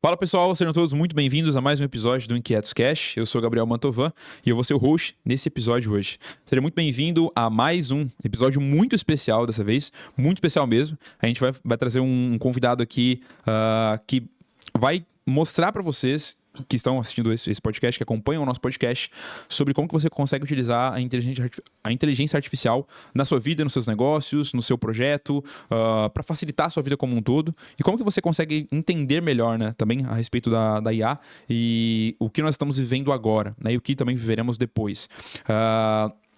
Fala pessoal, sejam todos muito bem-vindos a mais um episódio do Inquietos Cash. Eu sou Gabriel Mantovan e eu vou ser o host nesse episódio hoje. Seja muito bem-vindo a mais um episódio muito especial dessa vez, muito especial mesmo. A gente vai trazer um convidado aqui que vai mostrar para vocês que estão assistindo esse podcast, que acompanham o nosso podcast, sobre como que você consegue utilizar a inteligência artificial na sua vida, nos seus negócios, no seu projeto, para facilitar a sua vida como um todo, e como que você consegue entender melhor, né, também a respeito da IA e o que nós estamos vivendo agora, né, e o que também viveremos depois.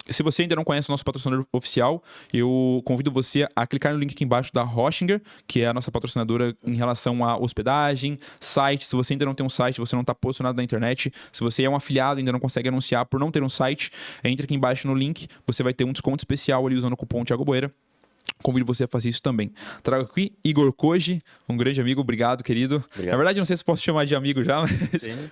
Se você ainda não conhece o nosso patrocinador oficial, eu convido você a clicar no link aqui embaixo da Hoshinger, que é a nossa patrocinadora em relação à hospedagem, site. Se você ainda não tem um site, você não está posicionado na internet, se você é um afiliado e ainda não consegue anunciar por não ter um site, entre aqui embaixo no link, você vai ter um desconto especial ali usando o cupom Thiago Boeira. Convido você a fazer isso também. Trago aqui Igor Koji, um grande amigo. Obrigado, querido. Obrigado. Na verdade, não sei se posso chamar de amigo já,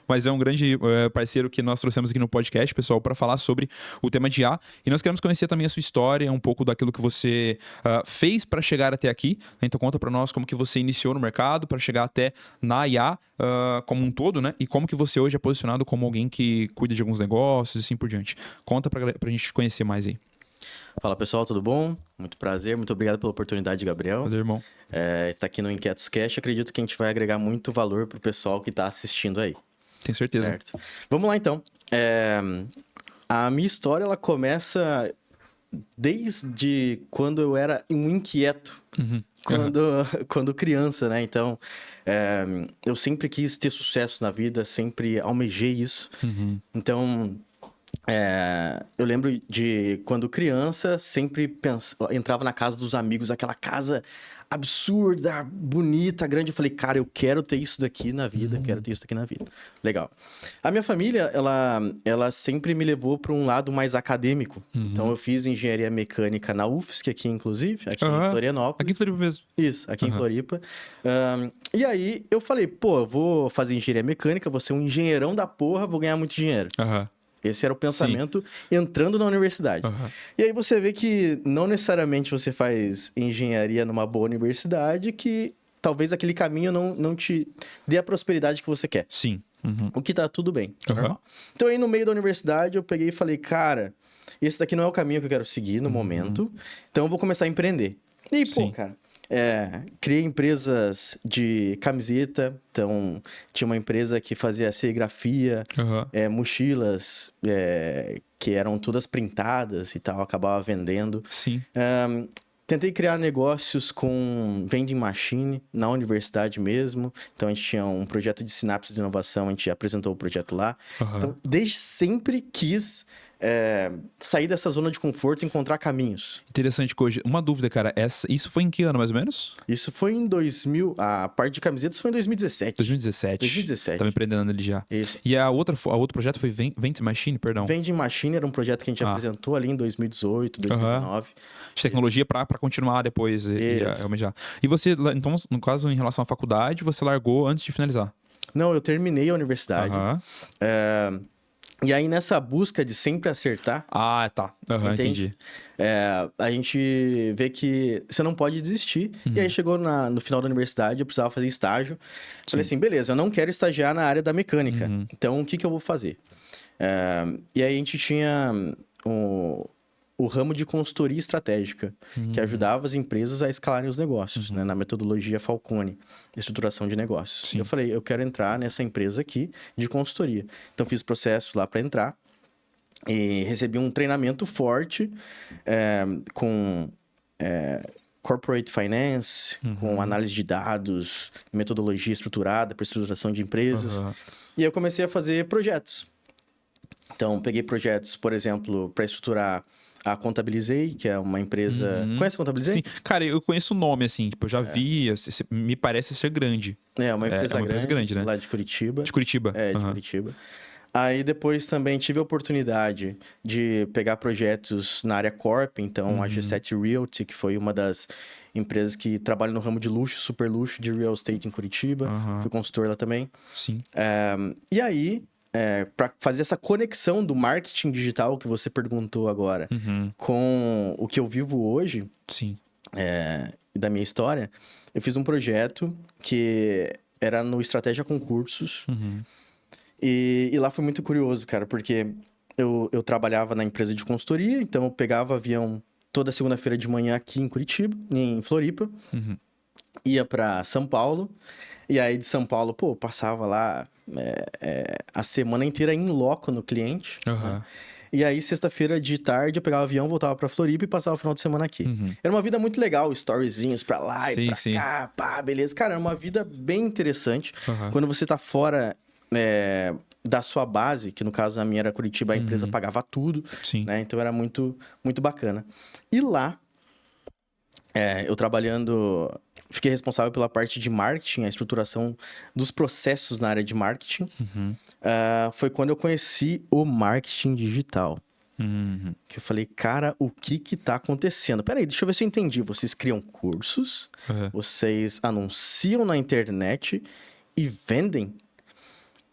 mas é um grande parceiro que nós trouxemos aqui no podcast, pessoal, para falar sobre o tema de IA. E nós queremos conhecer também a sua história, um pouco daquilo que você fez para chegar até aqui. Então, conta para nós como que você iniciou no mercado para chegar até na IA como um todo, né? E como que você hoje é posicionado como alguém que cuida de alguns negócios e assim por diante. Conta para a gente conhecer mais aí. Fala pessoal, tudo bom? Muito prazer, muito obrigado pela oportunidade, Gabriel. Valeu, irmão. Tá aqui no Inquietos Cash, acredito que a gente vai agregar muito valor pro pessoal que tá assistindo aí. Tenho certeza. Certo. Vamos lá então. A minha história, ela começa desde quando eu era um inquieto. Quando criança, né? Então, eu sempre quis ter sucesso na vida, sempre almejei isso. Então... eu lembro de quando criança, sempre entrava na casa dos amigos, aquela casa absurda, bonita, grande. Eu falei, cara, eu quero ter isso daqui na vida, quero ter isso daqui na vida. Legal. A minha família, ela sempre me levou para um lado mais acadêmico. Então, eu fiz engenharia mecânica na UFSC, aqui inclusive, aqui em Florianópolis. Aqui em Floripa mesmo. Isso, aqui em Floripa. E aí, eu falei, pô, eu vou fazer engenharia mecânica, vou ser um engenheirão da porra, vou ganhar muito dinheiro. Esse era o pensamento entrando na universidade. E aí você vê que não necessariamente você faz engenharia numa boa universidade, que talvez aquele caminho não te dê a prosperidade que você quer. Sim. O que tá tudo bem. Então aí no meio da universidade eu peguei e falei, cara, esse daqui não é o caminho que eu quero seguir no momento, então eu vou começar a empreender. E pô, cara... criei empresas de camiseta, então tinha uma empresa que fazia serigrafia, mochilas que eram todas printadas e tal, acabava vendendo. Sim. Tentei criar negócios com vending machine na universidade mesmo, então a gente tinha um projeto de sinapse de inovação, a gente apresentou o projeto lá. Então, desde sempre quis... sair dessa zona de conforto e encontrar caminhos. Interessante, Koji. Uma dúvida, cara. Isso foi em que ano, mais ou menos? Isso foi em 2000... A parte de camisetas foi em 2017. 2017. Tava empreendendo ali já. Isso. E a outro projeto foi Vending Machine, perdão? Vending Machine era um projeto que a gente apresentou ali em 2018, 2019. De tecnologia para continuar depois e almejar. E você, então, no caso, em relação à faculdade, você largou antes de finalizar? Não, eu terminei a universidade. E aí, nessa busca de sempre acertar... tá. Entendi. A gente vê que você não pode desistir. E aí, chegou no final da universidade, eu precisava fazer estágio. Falei assim, beleza, eu não quero estagiar na área da mecânica. Então, o que eu vou fazer? E aí, a gente tinha o ramo de consultoria estratégica, que ajudava as empresas a escalarem os negócios, né, na metodologia Falcone, estruturação de negócios. Eu falei, eu quero entrar nessa empresa aqui de consultoria. Então, fiz processo lá para entrar e recebi um treinamento forte com corporate finance, com análise de dados, metodologia estruturada para estruturação de empresas. E eu comecei a fazer projetos. Então, peguei projetos, por exemplo, para estruturar a Contabilizei, que é uma empresa... Conhece a Contabilizei? Sim. Cara, eu conheço o nome, assim. Tipo, eu já vi. Me parece ser grande. Uma empresa grande, né? Lá de Curitiba. De Curitiba. De Curitiba. Aí, depois, também tive a oportunidade de pegar projetos na área Corp. Então, a G7 Realty, que foi uma das empresas que trabalha no ramo de luxo, super luxo, de real estate em Curitiba. Fui consultor lá também. Sim. E aí... para fazer essa conexão do marketing digital que você perguntou agora com o que eu vivo hoje, Sim. da minha história, eu fiz um projeto que era no Estratégia Concursos. E lá foi muito curioso, cara, porque eu trabalhava na empresa de consultoria, então eu pegava avião toda segunda-feira de manhã aqui em Curitiba, em Floripa, ia pra São Paulo, e aí de São Paulo, pô, passava lá a semana inteira em loco no cliente, né? E aí, sexta-feira de tarde, eu pegava o avião, voltava pra Floripa e passava o final de semana aqui. Era uma vida muito legal, storyzinhos pra lá e pra cá, pá, beleza. Cara, era uma vida bem interessante. Quando você tá fora da sua base, que no caso a minha era Curitiba, a empresa pagava tudo, né? Então era muito, muito bacana. E lá, eu trabalhando... Fiquei responsável pela parte de marketing, a estruturação dos processos na área de marketing. Foi quando eu conheci o marketing digital. Que eu falei, cara, o que tá acontecendo? Peraí, deixa eu ver se eu entendi. Vocês criam cursos, vocês anunciam na internet e vendem?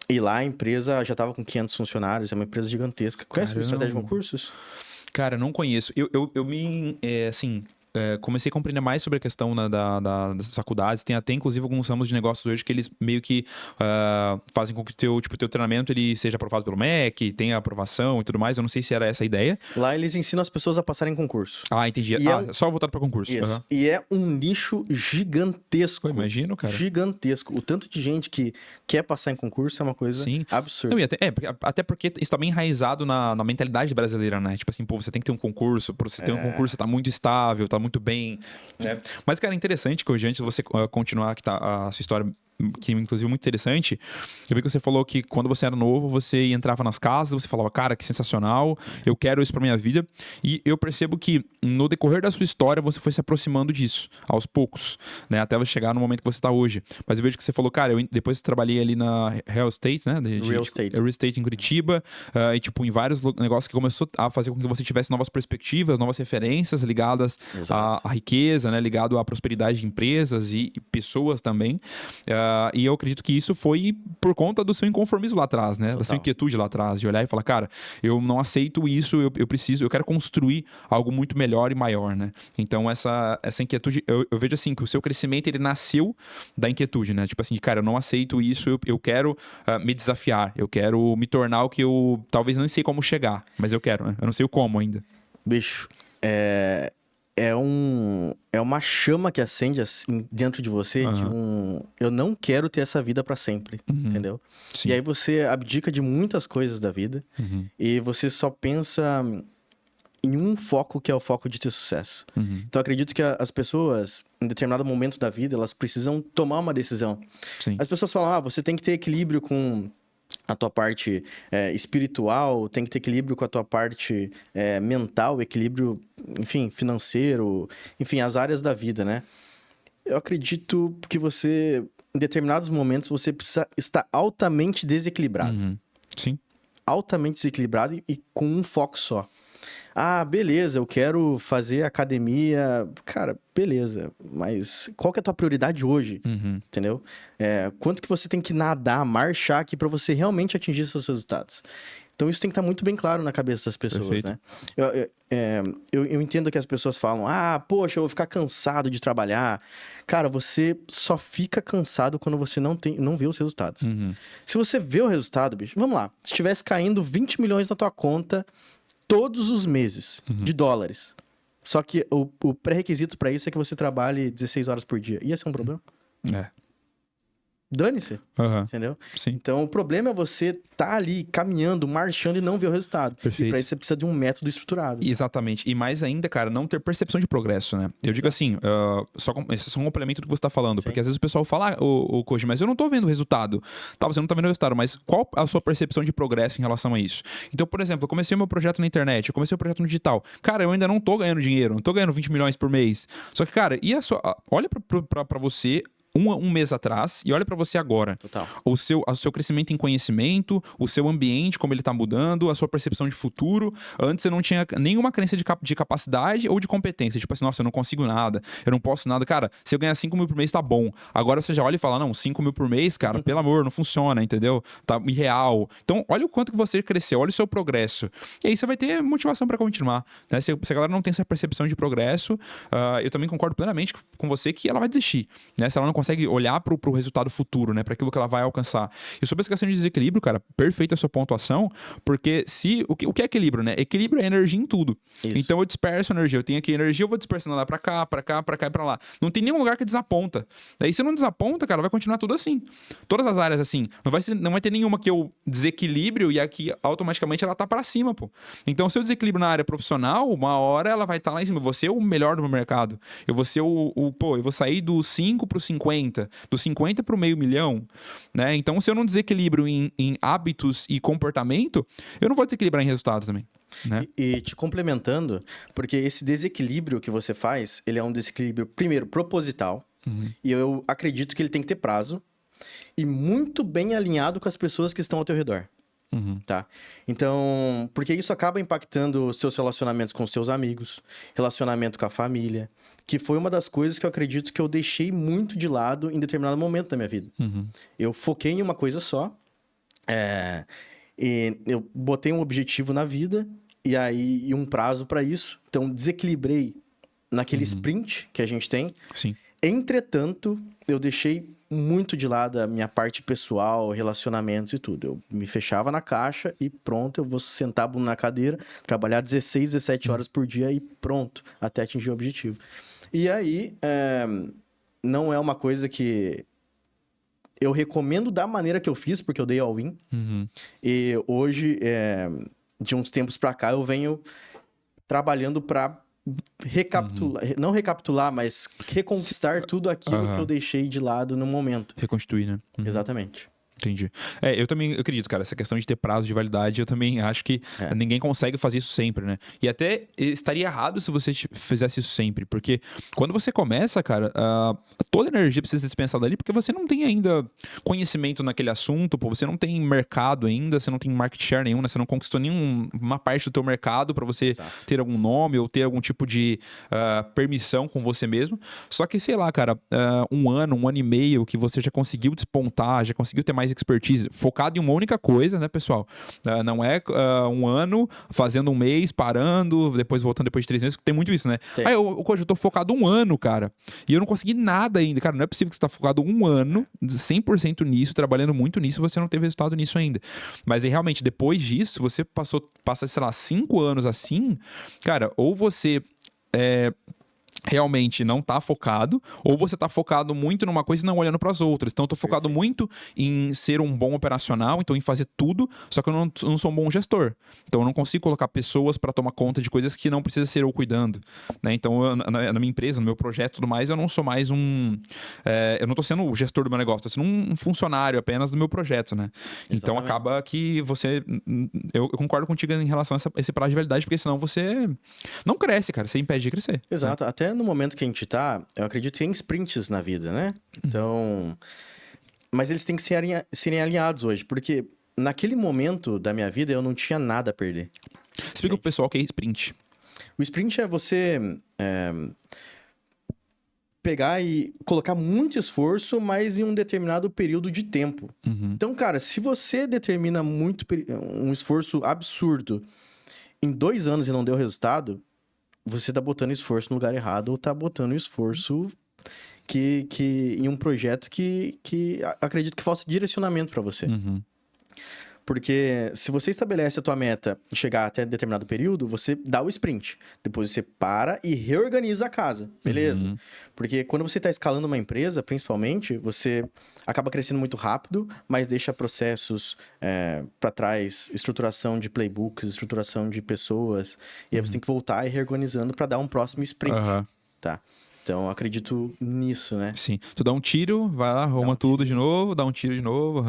E lá a empresa já tava com 500 funcionários, é uma empresa gigantesca. Conhece o Estratégia de Concursos? Cara, não conheço. Eu me, assim... comecei a compreender mais sobre a questão das faculdades. Tem até, inclusive, alguns ramos de negócios hoje que eles meio que fazem com que o teu treinamento ele seja aprovado pelo MEC, tenha aprovação e tudo mais. Eu não sei se era essa a ideia. Lá eles ensinam as pessoas a passarem em concurso. Ah, entendi. Só voltado para concurso. Isso. E é um nicho gigantesco. Eu imagino, cara. Gigantesco. O tanto de gente que quer passar em concurso é uma coisa absurda. Não, até porque isso tá bem enraizado na mentalidade brasileira, né? Tipo assim, pô, você tem que ter um concurso. Por você ter um concurso, você tá muito estável, tá muito bem, né? Mas, cara, é interessante que hoje, antes de você continuar que tá a sua história, que inclusive é muito interessante, eu vi que você falou que quando você era novo, você entrava nas casas, você falava, cara, que sensacional, eu quero isso pra minha vida, e eu percebo que no decorrer da sua história, você foi se aproximando disso, aos poucos, né? Até você chegar no momento que você tá hoje. Mas eu vejo que você falou, cara, depois eu trabalhei ali na Real Estate, né? Real Estate em Curitiba, e tipo, em vários negócios que começou a fazer com que você tivesse novas perspectivas, novas referências ligadas à riqueza, né? Ligado à prosperidade de empresas e pessoas também. E eu acredito que isso foi por conta do seu inconformismo lá atrás, né? Da sua inquietude lá atrás, de olhar e falar, cara, eu não aceito isso, eu quero construir algo muito melhor e maior, né? Então, essa inquietude, eu vejo assim, que o seu crescimento, ele nasceu da inquietude, né? Tipo assim, cara, eu não aceito isso, eu quero me desafiar, eu quero me tornar o que eu talvez não sei como chegar, mas eu quero, né? Eu não sei o como ainda. Bicho, é uma chama que acende assim, dentro de você de eu não quero ter essa vida pra sempre, entendeu? Sim. E aí você abdica de muitas coisas da vida e você só pensa em um foco, que é o foco de ter sucesso. Então, eu acredito que as pessoas, em determinado momento da vida, elas precisam tomar uma decisão. Sim. As pessoas falam, você tem que ter equilíbrio com a tua parte espiritual, tem que ter equilíbrio com a tua parte mental, equilíbrio, enfim, financeiro, enfim, as áreas da vida, né? Eu acredito que você, em determinados momentos, você precisa estar altamente desequilibrado. Sim. Altamente desequilibrado e com um foco só. Ah, beleza, eu quero fazer academia. Cara, beleza, mas qual que é a tua prioridade hoje? Entendeu? Quanto que você tem que nadar, marchar aqui para você realmente atingir seus resultados? Então, isso tem que estar muito bem claro na cabeça das pessoas, Perfeito. né? Eu entendo que as pessoas falam, poxa, eu vou ficar cansado de trabalhar. Cara, você só fica cansado quando você não vê os resultados. Se você vê o resultado, bicho, vamos lá. Se estivesse caindo 20 milhões na tua conta todos os meses de dólares. Só que o pré-requisito para isso é que você trabalhe 16 horas por dia. Ia ser um problema? Dane-se, entendeu? Sim. Então, o problema é você tá ali caminhando, marchando e não ver o resultado. Perfeito. E pra isso você precisa de um método estruturado. Exatamente. E mais ainda, cara, não ter percepção de progresso, né? Eu digo assim, esse é só um complemento do que você tá falando. Sim. Porque às vezes o pessoal fala, ô Koji, mas eu não tô vendo o resultado. Tá, você não tá vendo o resultado, mas qual a sua percepção de progresso em relação a isso? Então, por exemplo, eu comecei meu projeto na internet, eu comecei o projeto no digital. Cara, eu ainda não tô ganhando dinheiro, não tô ganhando 20 milhões por mês. Só que, cara, olha pra você um mês atrás e olha pra você agora. Total. O seu crescimento em conhecimento, o seu ambiente, como ele tá mudando, a sua percepção de futuro. Antes você não tinha nenhuma crença de capacidade ou de competência. Tipo assim, nossa, eu não consigo nada, eu não posso nada. Cara, se eu ganhar 5 mil por mês, tá bom. Agora você já olha e fala, não, 5 mil por mês, cara, pelo amor, não funciona, entendeu? Tá irreal. Então, olha o quanto que você cresceu, olha o seu progresso. E aí você vai ter motivação pra continuar, né? Se a galera não tem essa percepção de progresso, eu também concordo plenamente com você que ela vai desistir, né? Se ela não consegue consegue olhar pro resultado futuro, né? Para aquilo que ela vai alcançar. E sobre essa questão de desequilíbrio, cara, perfeita a sua pontuação, porque o que é equilíbrio, né? Equilíbrio é energia em tudo. Isso. Então eu disperso energia. Eu tenho aqui energia, eu vou dispersando lá pra cá, pra cá, pra cá e pra lá. Não tem nenhum lugar que desaponta. Daí se não desaponta, cara, vai continuar tudo assim. Todas as áreas assim. Não vai ter nenhuma que eu desequilíbrio e aqui automaticamente ela tá pra cima, pô. Então se eu desequilíbrio na área profissional, uma hora ela vai estar lá em cima. Eu vou ser o melhor do meu mercado. Eu vou ser eu vou sair do 5 pro 50, do 50 pro meio milhão, né? Então se eu não desequilibro em hábitos e comportamento, eu não vou desequilibrar em resultado também. Né? E te complementando, porque esse desequilíbrio que você faz, ele é um desequilíbrio, primeiro, proposital, e eu acredito que ele tem que ter prazo, e muito bem alinhado com as pessoas que estão ao teu redor. Tá? Então, porque isso acaba impactando seus relacionamentos com seus amigos, relacionamento com a família, que foi uma das coisas que eu acredito que eu deixei muito de lado em determinado momento da minha vida. Eu foquei em uma coisa só, e eu botei um objetivo na vida e um prazo para isso. Então, desequilibrei naquele sprint que a gente tem. Sim. Entretanto, eu deixei muito de lado a minha parte pessoal, relacionamentos e tudo. Eu me fechava na caixa e pronto, eu vou sentar a bunda na cadeira, trabalhar 16, 17 horas por dia e pronto, até atingir o objetivo. E aí, não é uma coisa que eu recomendo da maneira que eu fiz, porque eu dei all-in. E hoje, de uns tempos pra cá, eu venho trabalhando pra recapitular, não recapitular, mas reconquistar tudo aquilo que eu deixei de lado no momento. Reconstituir, né? Exatamente. Entendi. Eu também acredito, cara, essa questão de ter prazo de validade, eu também acho que ninguém consegue fazer isso sempre, né? E até estaria errado se você fizesse isso sempre, porque quando você começa, cara, toda energia precisa ser dispensada ali, porque você não tem ainda conhecimento naquele assunto, pô, você não tem mercado ainda, você não tem market share nenhum, né? Você não conquistou nenhuma parte do teu mercado para você ter algum nome ou ter algum tipo de permissão com você mesmo. Só que, sei lá, cara, um ano e meio que você já conseguiu despontar, já conseguiu ter mais expertise, focado em uma única coisa, né, pessoal? Não é um ano fazendo um mês, parando, depois voltando depois de 3 meses, tem muito isso, né? Eu tô focado um ano, cara, e eu não consegui nada ainda. Cara, não é possível que você tá focado um ano, 100% nisso, trabalhando muito nisso, e você não teve resultado nisso ainda. Mas aí, realmente, depois disso, você passa, sei lá, 5 anos assim, cara, ou você realmente não tá focado, ou você tá focado muito numa coisa e não olhando para as outras. Então eu tô focado muito em ser um bom operacional, então em fazer tudo, só que eu não sou um bom gestor. Então eu não consigo colocar pessoas para tomar conta de coisas que não precisa ser eu cuidando, né? Então na minha empresa, no meu projeto e tudo mais, eu não sou mais eu não tô sendo o gestor do meu negócio, tô sendo um funcionário apenas do meu projeto, né? Então acaba que eu concordo contigo em relação a esse prazo de validade, porque senão você não cresce, cara, você impede de crescer. Exato, né? Até no momento que a gente tá, eu acredito que tem sprints na vida, né? Então, mas eles têm que serem alinhados hoje, porque naquele momento da minha vida eu não tinha nada a perder. Explica pro pessoal o que é sprint. O sprint é você pegar e colocar muito esforço, mas em um determinado período de tempo. Então, cara, se você determina um esforço absurdo em 2 anos e não deu resultado, você tá botando esforço no lugar errado ou tá botando esforço em um projeto que acredito que falta direcionamento para você. Porque se você estabelece a tua meta e chegar até determinado período, você dá o sprint. Depois você para e reorganiza a casa, beleza? Porque quando você está escalando uma empresa, principalmente, você acaba crescendo muito rápido, mas deixa processos para trás, estruturação de playbooks, estruturação de pessoas. E aí você tem que voltar e reorganizando para dar um próximo sprint, tá? Então, eu acredito nisso, né? Sim. Tu dá um tiro, vai lá, arruma tudo de novo, dá um tiro de novo.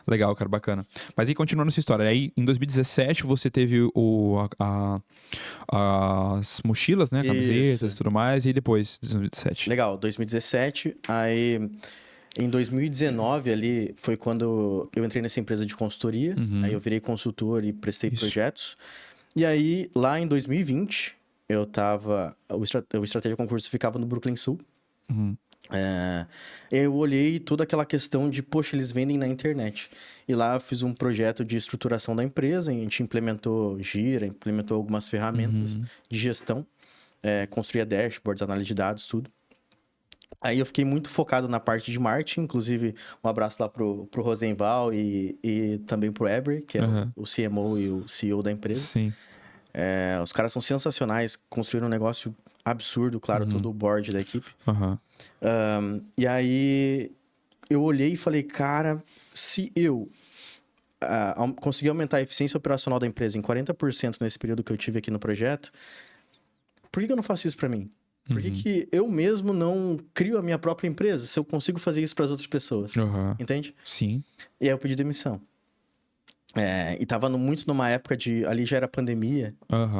Legal, cara, bacana. Mas aí, continuando essa história. Aí, em 2017, você teve as mochilas, né? Camisetas e tudo mais. E depois, 2017? Legal, 2017. Aí, em 2019, ali, foi quando eu entrei nessa empresa de consultoria. Aí, eu virei consultor e prestei projetos. E aí, lá em 2020... eu tava... O Estratégia Concurso ficava no Brooklyn Sul. Eu olhei toda aquela questão de, poxa, eles vendem na internet. E lá eu fiz um projeto de estruturação da empresa, a gente implementou Gira, implementou algumas ferramentas de gestão, construía dashboards, análise de dados, tudo. Aí eu fiquei muito focado na parte de marketing, inclusive um abraço lá pro Rosenval e também pro Eber, que é o CMO e o CEO da empresa. Sim. Os caras são sensacionais, construíram um negócio absurdo, claro, todo o board da equipe. E aí eu olhei e falei, cara, se eu conseguir aumentar a eficiência operacional da empresa em 40% nesse período que eu tive aqui no projeto, por que eu não faço isso para mim? Por que eu mesmo não crio a minha própria empresa se eu consigo fazer isso para as outras pessoas? Entende? Sim. E aí eu pedi demissão. E tava muito numa época de... Ali já era pandemia.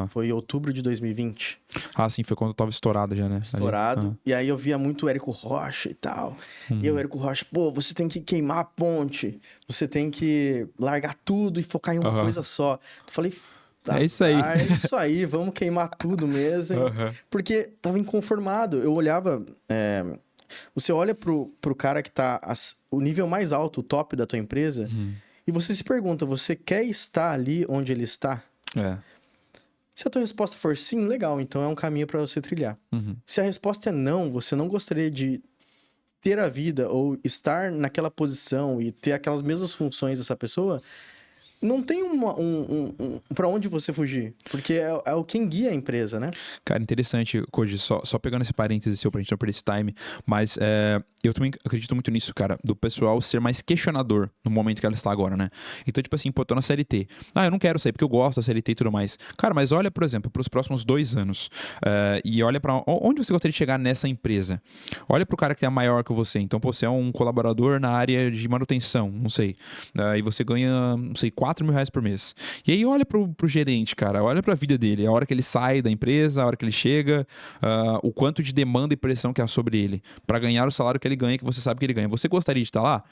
Foi outubro de 2020. Ah, sim, foi quando tava estourado já, né? Estourado. E aí eu via muito o Érico Rocha e tal. E aí o Érico Rocha, pô, você tem que queimar a ponte. Você tem que largar tudo e focar em uma coisa só. Eu falei... É isso aí. É isso aí, vamos queimar tudo mesmo. Porque tava inconformado. Eu olhava... Você olha pro cara que tá... O nível mais alto, o top da tua empresa... E você se pergunta, você quer estar ali onde ele está? Se a tua resposta for sim, legal, então é um caminho para você trilhar. Se a resposta é não, você não gostaria de ter a vida ou estar naquela posição e ter aquelas mesmas funções dessa pessoa, não tem para onde você fugir, porque é o quem guia a empresa, né? Cara, interessante, Koji, só pegando esse parênteses seu pra gente não perder esse time, mas eu também acredito muito nisso, cara, do pessoal ser mais questionador no momento que ela está agora, né? Então, tipo assim, pô, tô na CLT. Eu não quero sair porque eu gosto da CLT e tudo mais. Cara, mas olha, por exemplo, pros próximos 2 anos e olha pra onde você gostaria de chegar nessa empresa. Olha pro cara que é maior que você. Então, pô, você é um colaborador na área de manutenção, não sei. E você ganha, não sei, R$4.000 por mês. E aí olha pro gerente, cara, olha pra vida dele, a hora que ele sai da empresa, a hora que ele chega, o quanto de demanda e pressão que há sobre ele pra ganhar o salário que ele ganha, que você sabe que ele ganha. Você gostaria de estar lá?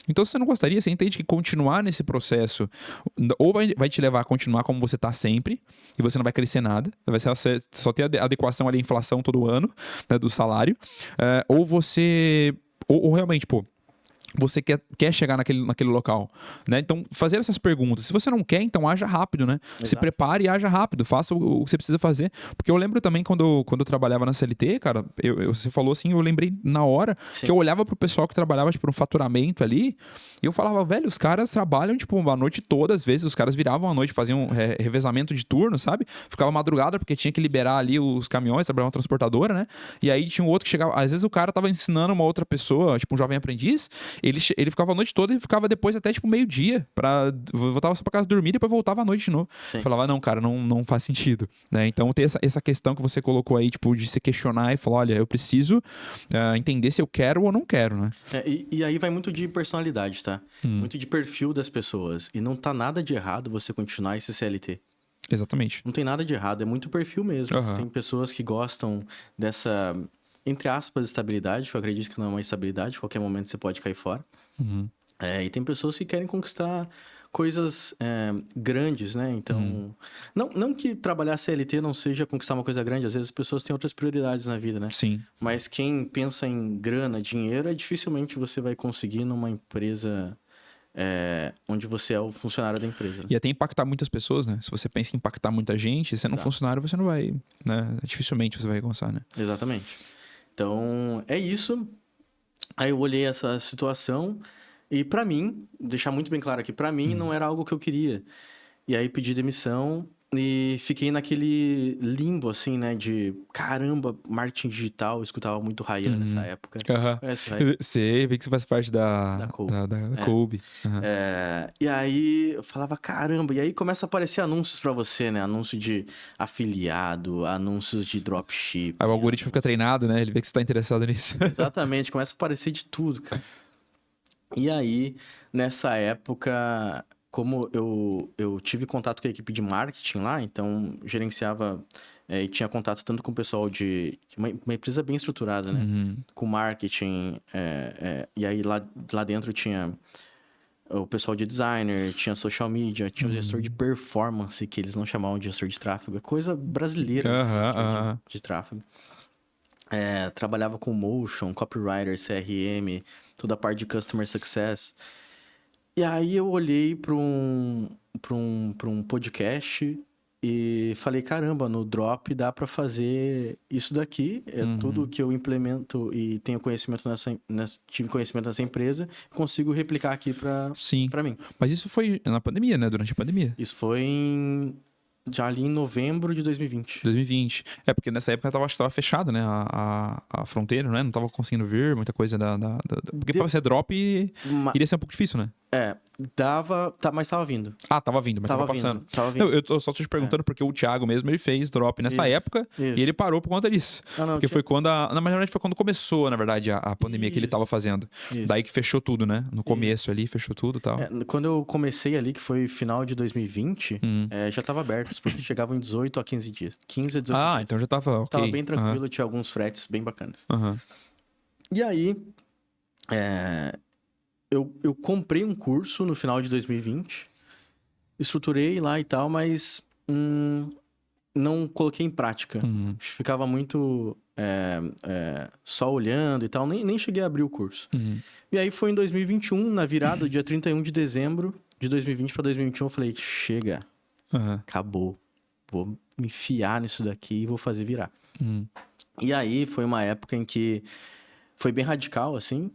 Então, se você não gostaria, você entende que continuar nesse processo ou vai te levar a continuar como você tá sempre e você não vai crescer nada, vai ser só ter adequação ali à inflação todo ano, né, do salário, ou você... Ou realmente, pô, você quer chegar naquele local, né? Então, fazer essas perguntas. Se você não quer, então haja rápido, né? Exato. Se prepare e haja rápido. Faça o que você precisa fazer. Porque eu lembro também quando eu trabalhava na CLT, cara, você falou assim, eu lembrei na hora que eu olhava pro pessoal que trabalhava, tipo, no faturamento ali, e eu falava, velho, os caras trabalham, tipo, a noite toda, às vezes, os caras viravam a noite, faziam revezamento de turno, sabe? Ficava madrugada porque tinha que liberar ali os caminhões, trabalhava uma transportadora, né? E aí tinha um outro que chegava, às vezes o cara tava ensinando uma outra pessoa, tipo, um jovem aprendiz, ele ficava a noite toda e ficava depois até, tipo, meio-dia. Voltava só pra casa dormir e depois voltava à noite de novo. Eu falava, não, cara, não faz sentido. Né? Então, ter essa questão que você colocou aí, tipo, de se questionar e falar, olha, eu preciso entender se eu quero ou não quero, né? E aí vai muito de personalidade, tá? Muito de perfil das pessoas. E não tá nada de errado você continuar esse CLT. Exatamente. Não tem nada de errado, é muito perfil mesmo. Tem pessoas que gostam dessa... entre aspas, estabilidade, que eu acredito que não é uma estabilidade, qualquer momento você pode cair fora. E tem pessoas que querem conquistar coisas grandes, né? Então, não que trabalhar CLT não seja conquistar uma coisa grande, às vezes as pessoas têm outras prioridades na vida, né? Sim. Mas quem pensa em grana, dinheiro, dificilmente você vai conseguir numa empresa... onde você é o funcionário da empresa. Né? E até impactar muitas pessoas, né? Se você pensa em impactar muita gente, sendo um funcionário, você não vai, né? Dificilmente você vai alcançar, né? Exatamente. Então, é isso. Aí eu olhei essa situação e pra mim, deixar muito bem claro aqui, pra mim não era algo que eu queria. E aí pedi demissão e fiquei naquele limbo, assim, né? De, caramba, marketing digital. Eu escutava muito Ryan nessa época. Conhece o Ryan? Sei, vi que você faz parte da Kobe. E aí eu falava, caramba. E aí começa a aparecer anúncios pra você, né? Anúncio de afiliado, anúncios de dropship. Aí o algoritmo fica treinado, né? Ele vê que você tá interessado nisso. Exatamente, começa a aparecer de tudo, cara. E aí, nessa época, como eu tive contato com a equipe de marketing lá, então gerenciava e tinha contato tanto com o pessoal de uma empresa bem estruturada, né? Com marketing, e aí lá dentro tinha o pessoal de designer, tinha social media, tinha o gestor de performance, que eles não chamavam de gestor de tráfego, é coisa brasileira, gestor de tráfego. Trabalhava com motion, copywriter, CRM, toda a parte de customer success. E aí eu olhei para um podcast E falei, caramba, no Drop dá para fazer isso daqui. É tudo que eu implemento e tenho conhecimento tive conhecimento nessa empresa, consigo replicar aqui para mim. Mas isso foi na pandemia, né? Durante a pandemia. Isso foi já ali em novembro de 2020. 2020. É, porque nessa época acho que tava fechada, né? A fronteira, né? Não tava conseguindo vir muita coisa Porque pra ser drop iria ser um pouco difícil, né? Mas tava vindo. Ah, tava vindo, mas tava passando. Tava vindo. Não, eu tô só te perguntando porque o Thiago mesmo, ele fez drop nessa época e ele parou por conta disso. Porque foi quando na verdade foi quando começou, na verdade, a pandemia que ele tava fazendo. Daí que fechou tudo, né? No começo ali, fechou tudo e tal. Quando eu comecei ali, que foi final de 2020, já tava aberto, porque chegavam em 18 a 15 dias. 15 a 18 dias. Então já tava ok. Tava bem tranquilo, tinha alguns fretes bem bacanas. E aí, eu comprei um curso no final de 2020, estruturei lá e tal, mas não coloquei em prática. Ficava muito só olhando e tal, nem cheguei a abrir o curso. E aí foi em 2021, na virada, dia 31 de dezembro de 2020 para 2021, eu falei, chega, acabou. Vou me enfiar nisso daqui e vou fazer virar. E aí foi uma época em que foi bem radical, assim.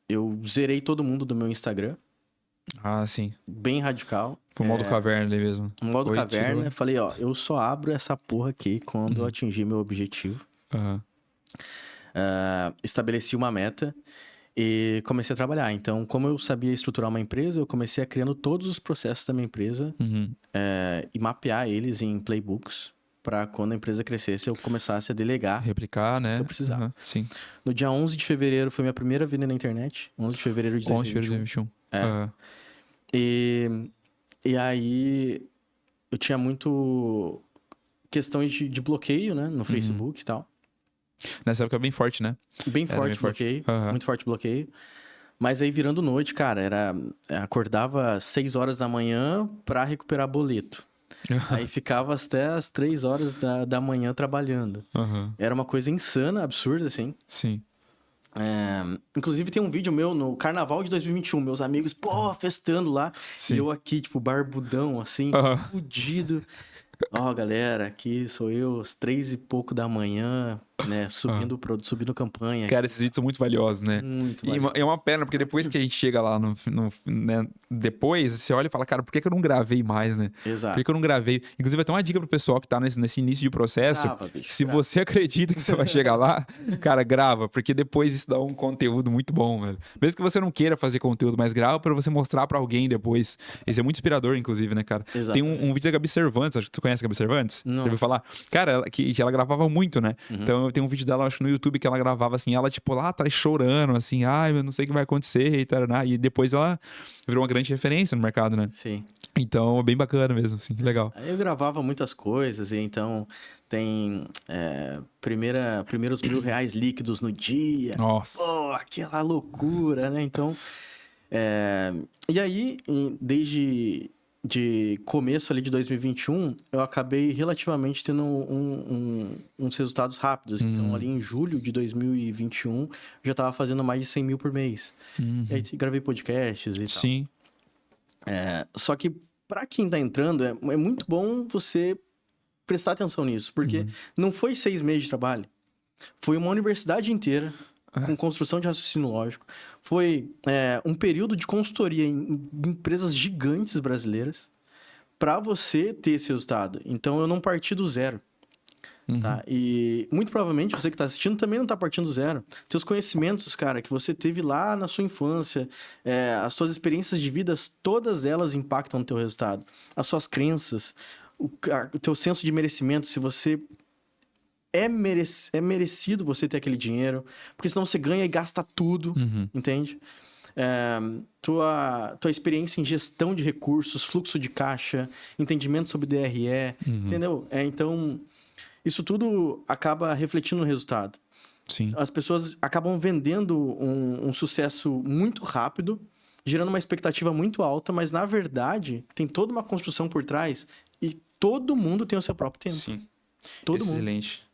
Eu zerei todo mundo do meu Instagram. Ah, sim. Bem radical. Foi o modo caverna ali mesmo. Modo caverna. Falei, eu só abro essa porra aqui quando eu atingir meu objetivo. Estabeleci uma meta e comecei a trabalhar. Então, como eu sabia estruturar uma empresa, eu comecei a criando todos os processos da minha empresa e mapear eles em playbooks para quando a empresa crescesse eu começasse a delegar. Replicar, né? Que eu precisava. Sim. No dia 11 de fevereiro foi minha primeira venda na internet. 11 de fevereiro de 2021. E aí eu tinha muito questões de bloqueio, né? No Facebook e tal. Nessa época bem forte, né? Bem forte bloqueio. Muito forte bloqueio. Mas aí virando noite, cara, acordava às 6 horas da manhã pra recuperar boleto. Aí ficava até as 3 horas da manhã trabalhando. Era uma coisa insana, absurda, assim. Sim. Inclusive tem um vídeo meu no Carnaval de 2021, meus amigos, festando lá. Sim. E eu aqui, tipo, barbudão, assim, fudido. Galera, aqui sou eu, às 3 e pouco da manhã, né, subindo campanha. Cara, esses vídeos são muito valiosos, né? Muito valiosos. E é uma pena, porque depois que a gente chega lá, né, depois, você olha e fala, cara, por que eu não gravei mais, né? Exato. Por que eu não gravei? Inclusive, até uma dica pro pessoal que tá nesse início de processo. Grava, bicho, se você acredita que você vai chegar lá, cara, grava, porque depois isso dá um conteúdo muito bom, velho. Mesmo que você não queira fazer conteúdo, mas grava pra você mostrar pra alguém depois. Esse é muito inspirador, inclusive, né, cara? Exato. Tem um vídeo da Gabi Cervantes, acho que tu conhece a Gabi Cervantes? Não. Você ouviu falar? Cara, que ela gravava muito, né? Então, tem um vídeo dela, acho que no YouTube, que ela gravava assim, ela, tipo, lá atrás chorando, assim, eu não sei o que vai acontecer e tal, e depois ela virou uma grande referência no mercado, né? Sim. Então, é bem bacana mesmo, assim, legal. Aí eu gravava muitas coisas, e então tem primeiros R$1.000 líquidos no dia. Nossa. Aquela loucura, né? Então, e aí, desde de começo ali de 2021, eu acabei relativamente tendo uns resultados rápidos. Então, ali em julho de 2021, eu já estava fazendo mais de 100 mil por mês. E aí, gravei podcasts e tal. Sim. Só que, para quem tá entrando, é muito bom você prestar atenção nisso. Porque não foi 6 meses de trabalho. Foi uma universidade inteira com construção de raciocínio lógico. Foi um período de consultoria em empresas gigantes brasileiras para você ter esse resultado. Então, eu não parti do zero. Tá? E muito provavelmente você que está assistindo também não está partindo do zero. Seus conhecimentos, cara, que você teve lá na sua infância, as suas experiências de vida, todas elas impactam no teu resultado. As suas crenças, o teu senso de merecimento, se você é merecido você ter aquele dinheiro, porque senão você ganha e gasta tudo, entende? Tua experiência em gestão de recursos, fluxo de caixa, entendimento sobre DRE, entendeu? Então, isso tudo acaba refletindo no resultado. Sim. As pessoas acabam vendendo um sucesso muito rápido, gerando uma expectativa muito alta, mas na verdade tem toda uma construção por trás e todo mundo tem o seu próprio tempo. Sim. Todo mundo. Excelente.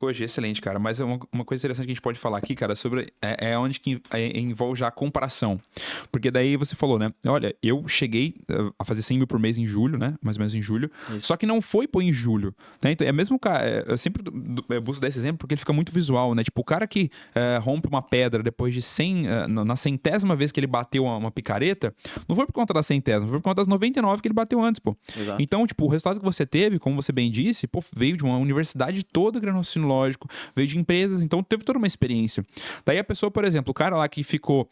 Hoje, excelente, cara. Mas é uma coisa interessante que a gente pode falar aqui, cara, sobre onde que envolve já a comparação. Porque daí você falou, né? Olha, eu cheguei a fazer 100 mil por mês em julho, né? Mais ou menos em julho. Isso. Só que não foi em julho, né? Então, é mesmo cara. Eu sempre busco dar esse exemplo porque ele fica muito visual, né? Tipo, o cara que rompe uma pedra depois de 100, na 100ª vez que ele bateu uma picareta, não foi por conta da 100ª, foi por conta das 99 que ele bateu antes, pô. Exato. Então, tipo, o resultado que você teve, como você bem disse, pô, veio de uma universidade toda, criando raciocínio lógico, veio de empresas, então teve toda uma experiência. Daí a pessoa, por exemplo, o cara lá que ficou,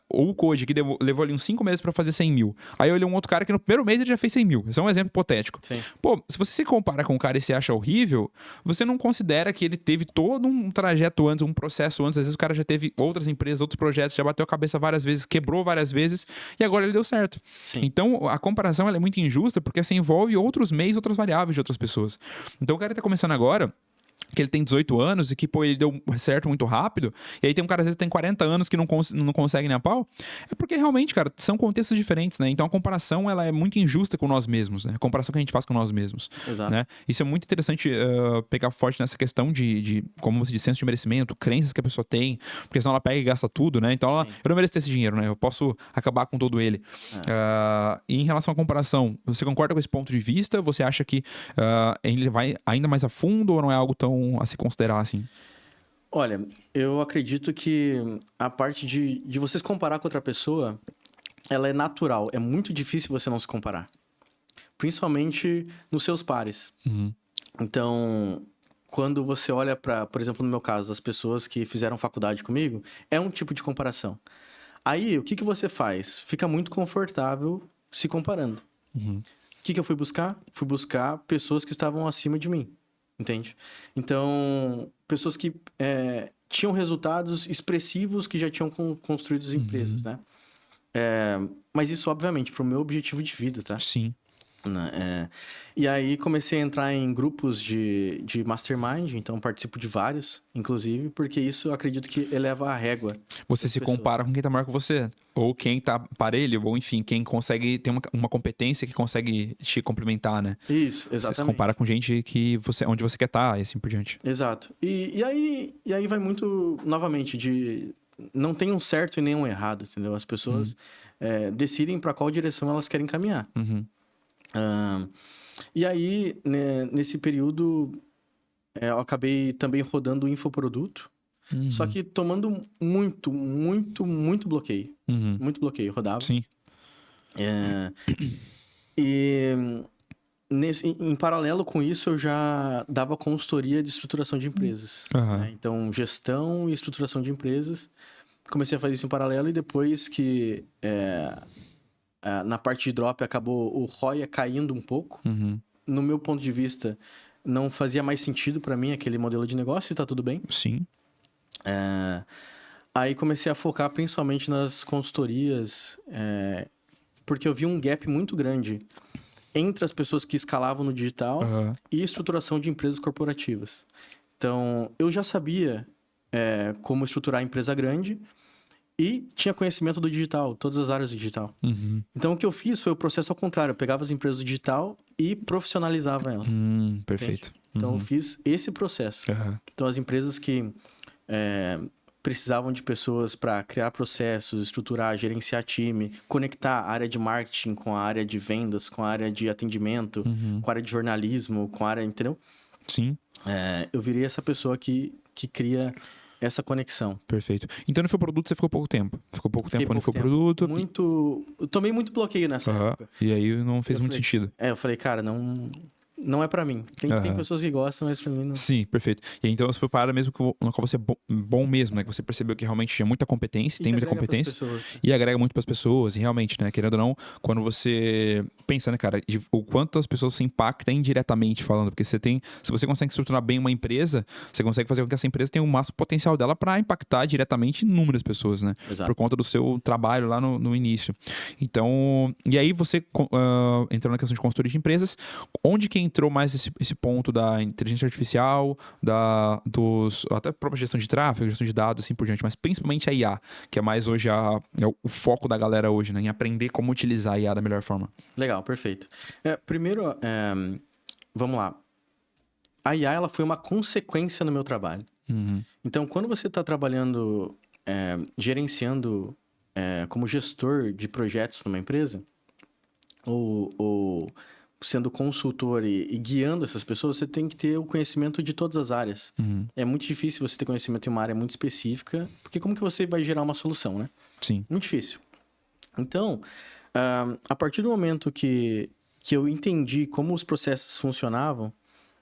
ou o Code, que levou ali uns 5 meses pra fazer 100 mil. Aí eu olhei um outro cara que no primeiro mês ele já fez 100 mil. Esse é um exemplo hipotético. Sim. Pô, se você se compara com um cara e se acha horrível, você não considera que ele teve todo um trajeto antes, um processo antes. Às vezes o cara já teve outras empresas, outros projetos, já bateu a cabeça várias vezes, quebrou várias vezes e agora ele deu certo. Sim. Então a comparação ela é muito injusta porque você envolve outros meios, outras variáveis de outras pessoas. Então o cara tá começando agora, que ele tem 18 anos e que, pô, ele deu certo muito rápido, e aí tem um cara, às vezes, que tem 40 anos que não consegue nem a pau, é porque realmente, cara, são contextos diferentes, né? Então a comparação, ela é muito injusta com nós mesmos, né? A comparação que a gente faz com nós mesmos. Exato. Né? Isso é muito interessante pegar forte nessa questão de, como você disse, senso de merecimento, crenças que a pessoa tem, porque senão ela pega e gasta tudo, né? Então eu não mereço ter esse dinheiro, né? Eu posso acabar com todo ele. E em relação à comparação, você concorda com esse ponto de vista? Você acha que ele vai ainda mais a fundo ou não é algo tão a se considerar assim? Olha, eu acredito que a parte de você se comparar com outra pessoa, ela é natural. É muito difícil você não se comparar. Principalmente nos seus pares. Uhum. Então, quando você olha para, por exemplo, no meu caso, as pessoas que fizeram faculdade comigo, é um tipo de comparação. Aí, o que você faz? Fica muito confortável se comparando. Uhum. O que eu fui buscar? Fui buscar pessoas que estavam acima de mim. Entende? Então, pessoas que tinham resultados expressivos que já tinham construído as empresas, né? Mas isso, obviamente, para o meu objetivo de vida, tá? Sim. E aí comecei a entrar em grupos de mastermind, então participo de vários, inclusive, porque isso eu acredito que eleva a régua. Você se compara com quem tá maior que você, ou quem tá parelho, ou enfim, quem consegue ter uma competência que consegue te complementar, né? Isso, exatamente. Você se compara com gente que onde você quer estar, e assim por diante. Exato. E aí vai muito, novamente, de... Não tem um certo e nem um errado, entendeu? As pessoas decidem para qual direção elas querem caminhar. Uhum. E aí, né, nesse período, eu acabei também rodando o infoproduto, só que tomando muito, muito, muito bloqueio. Uhum. Muito bloqueio, rodava. Sim. E em paralelo com isso, eu já dava consultoria de estruturação de empresas. Uhum. Né? Então, gestão e estruturação de empresas. Comecei a fazer isso em paralelo e depois que... na parte de drop acabou o ROI caindo um pouco. Uhum. No meu ponto de vista, não fazia mais sentido para mim aquele modelo de negócio e tá tudo bem. Sim. Aí comecei a focar principalmente nas consultorias, porque eu vi um gap muito grande entre as pessoas que escalavam no digital e estruturação de empresas corporativas. Então, eu já sabia como estruturar a empresa grande, e tinha conhecimento do digital, todas as áreas do digital. Uhum. Então, o que eu fiz foi o processo ao contrário. Eu pegava as empresas do digital e profissionalizava elas. Perfeito. Então, eu fiz esse processo. Então, as empresas que precisavam de pessoas para criar processos, estruturar, gerenciar time, conectar a área de marketing com a área de vendas, com a área de atendimento, com a área de jornalismo, com a área... Entendeu? Sim. Eu virei essa pessoa que cria... essa conexão. Perfeito. Então, no infoproduto, você ficou pouco tempo? Ficou pouco tempo no infoproduto? Eu tomei muito bloqueio nessa época. E aí não fez muito sentido. Eu falei, cara, não é pra mim. Tem pessoas que gostam, mas pra mim não. Sim, perfeito. E aí, então você foi para a área mesmo no qual você é bom mesmo, né? Que você percebeu que realmente tinha muita competência, tem muita competência. E agrega muito pras pessoas. E realmente, né? Querendo ou não, quando você pensa, né, cara, o quanto as pessoas se impactam indiretamente falando. Porque se você consegue estruturar bem uma empresa, você consegue fazer com que essa empresa tenha o máximo potencial dela para impactar diretamente inúmeras pessoas, né? Exato. Por conta do seu trabalho lá no início. Então, e aí você entrou na questão de consultoria de empresas, onde que entrou mais esse ponto da inteligência artificial, até a própria gestão de tráfego, gestão de dados, assim por diante, mas principalmente a IA, que é mais hoje o foco da galera hoje, né? Em aprender como utilizar a IA da melhor forma. Legal, perfeito. Primeiro, vamos lá. a IA ela foi uma consequência no meu trabalho. Então, quando você está trabalhando, gerenciando como gestor de projetos numa empresa, ou sendo consultor e guiando essas pessoas, você tem que ter o conhecimento de todas as áreas. É muito difícil você ter conhecimento em uma área muito específica, porque como que você vai gerar uma solução, né? Sim. Muito difícil. Então, a partir do momento que eu entendi como os processos funcionavam,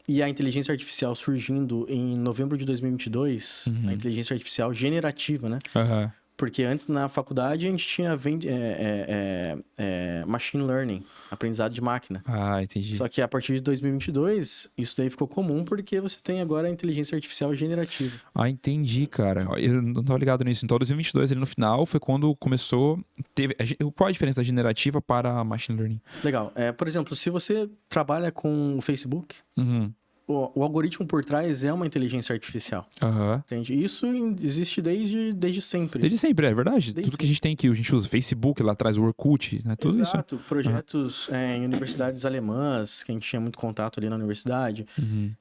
e a inteligência artificial surgindo em novembro de 2022, a inteligência artificial generativa, né? Porque antes, na faculdade, a gente tinha machine learning, aprendizado de máquina. Entendi. Só que a partir de 2022, isso daí ficou comum porque você tem agora a inteligência artificial generativa. Entendi, cara. Eu não estava ligado nisso. Então, 2022, ali no final, foi quando começou... Qual a diferença da generativa para a machine learning? Legal. Por exemplo, se você trabalha com o Facebook... O algoritmo por trás é uma inteligência artificial. Entende? Isso existe desde sempre. Desde sempre, é verdade. Tudo que a gente tem aqui, a gente usa Facebook, lá atrás o Orkut, né? Tudo isso. Exato. Projetos em universidades alemãs, que a gente tinha muito contato ali na universidade,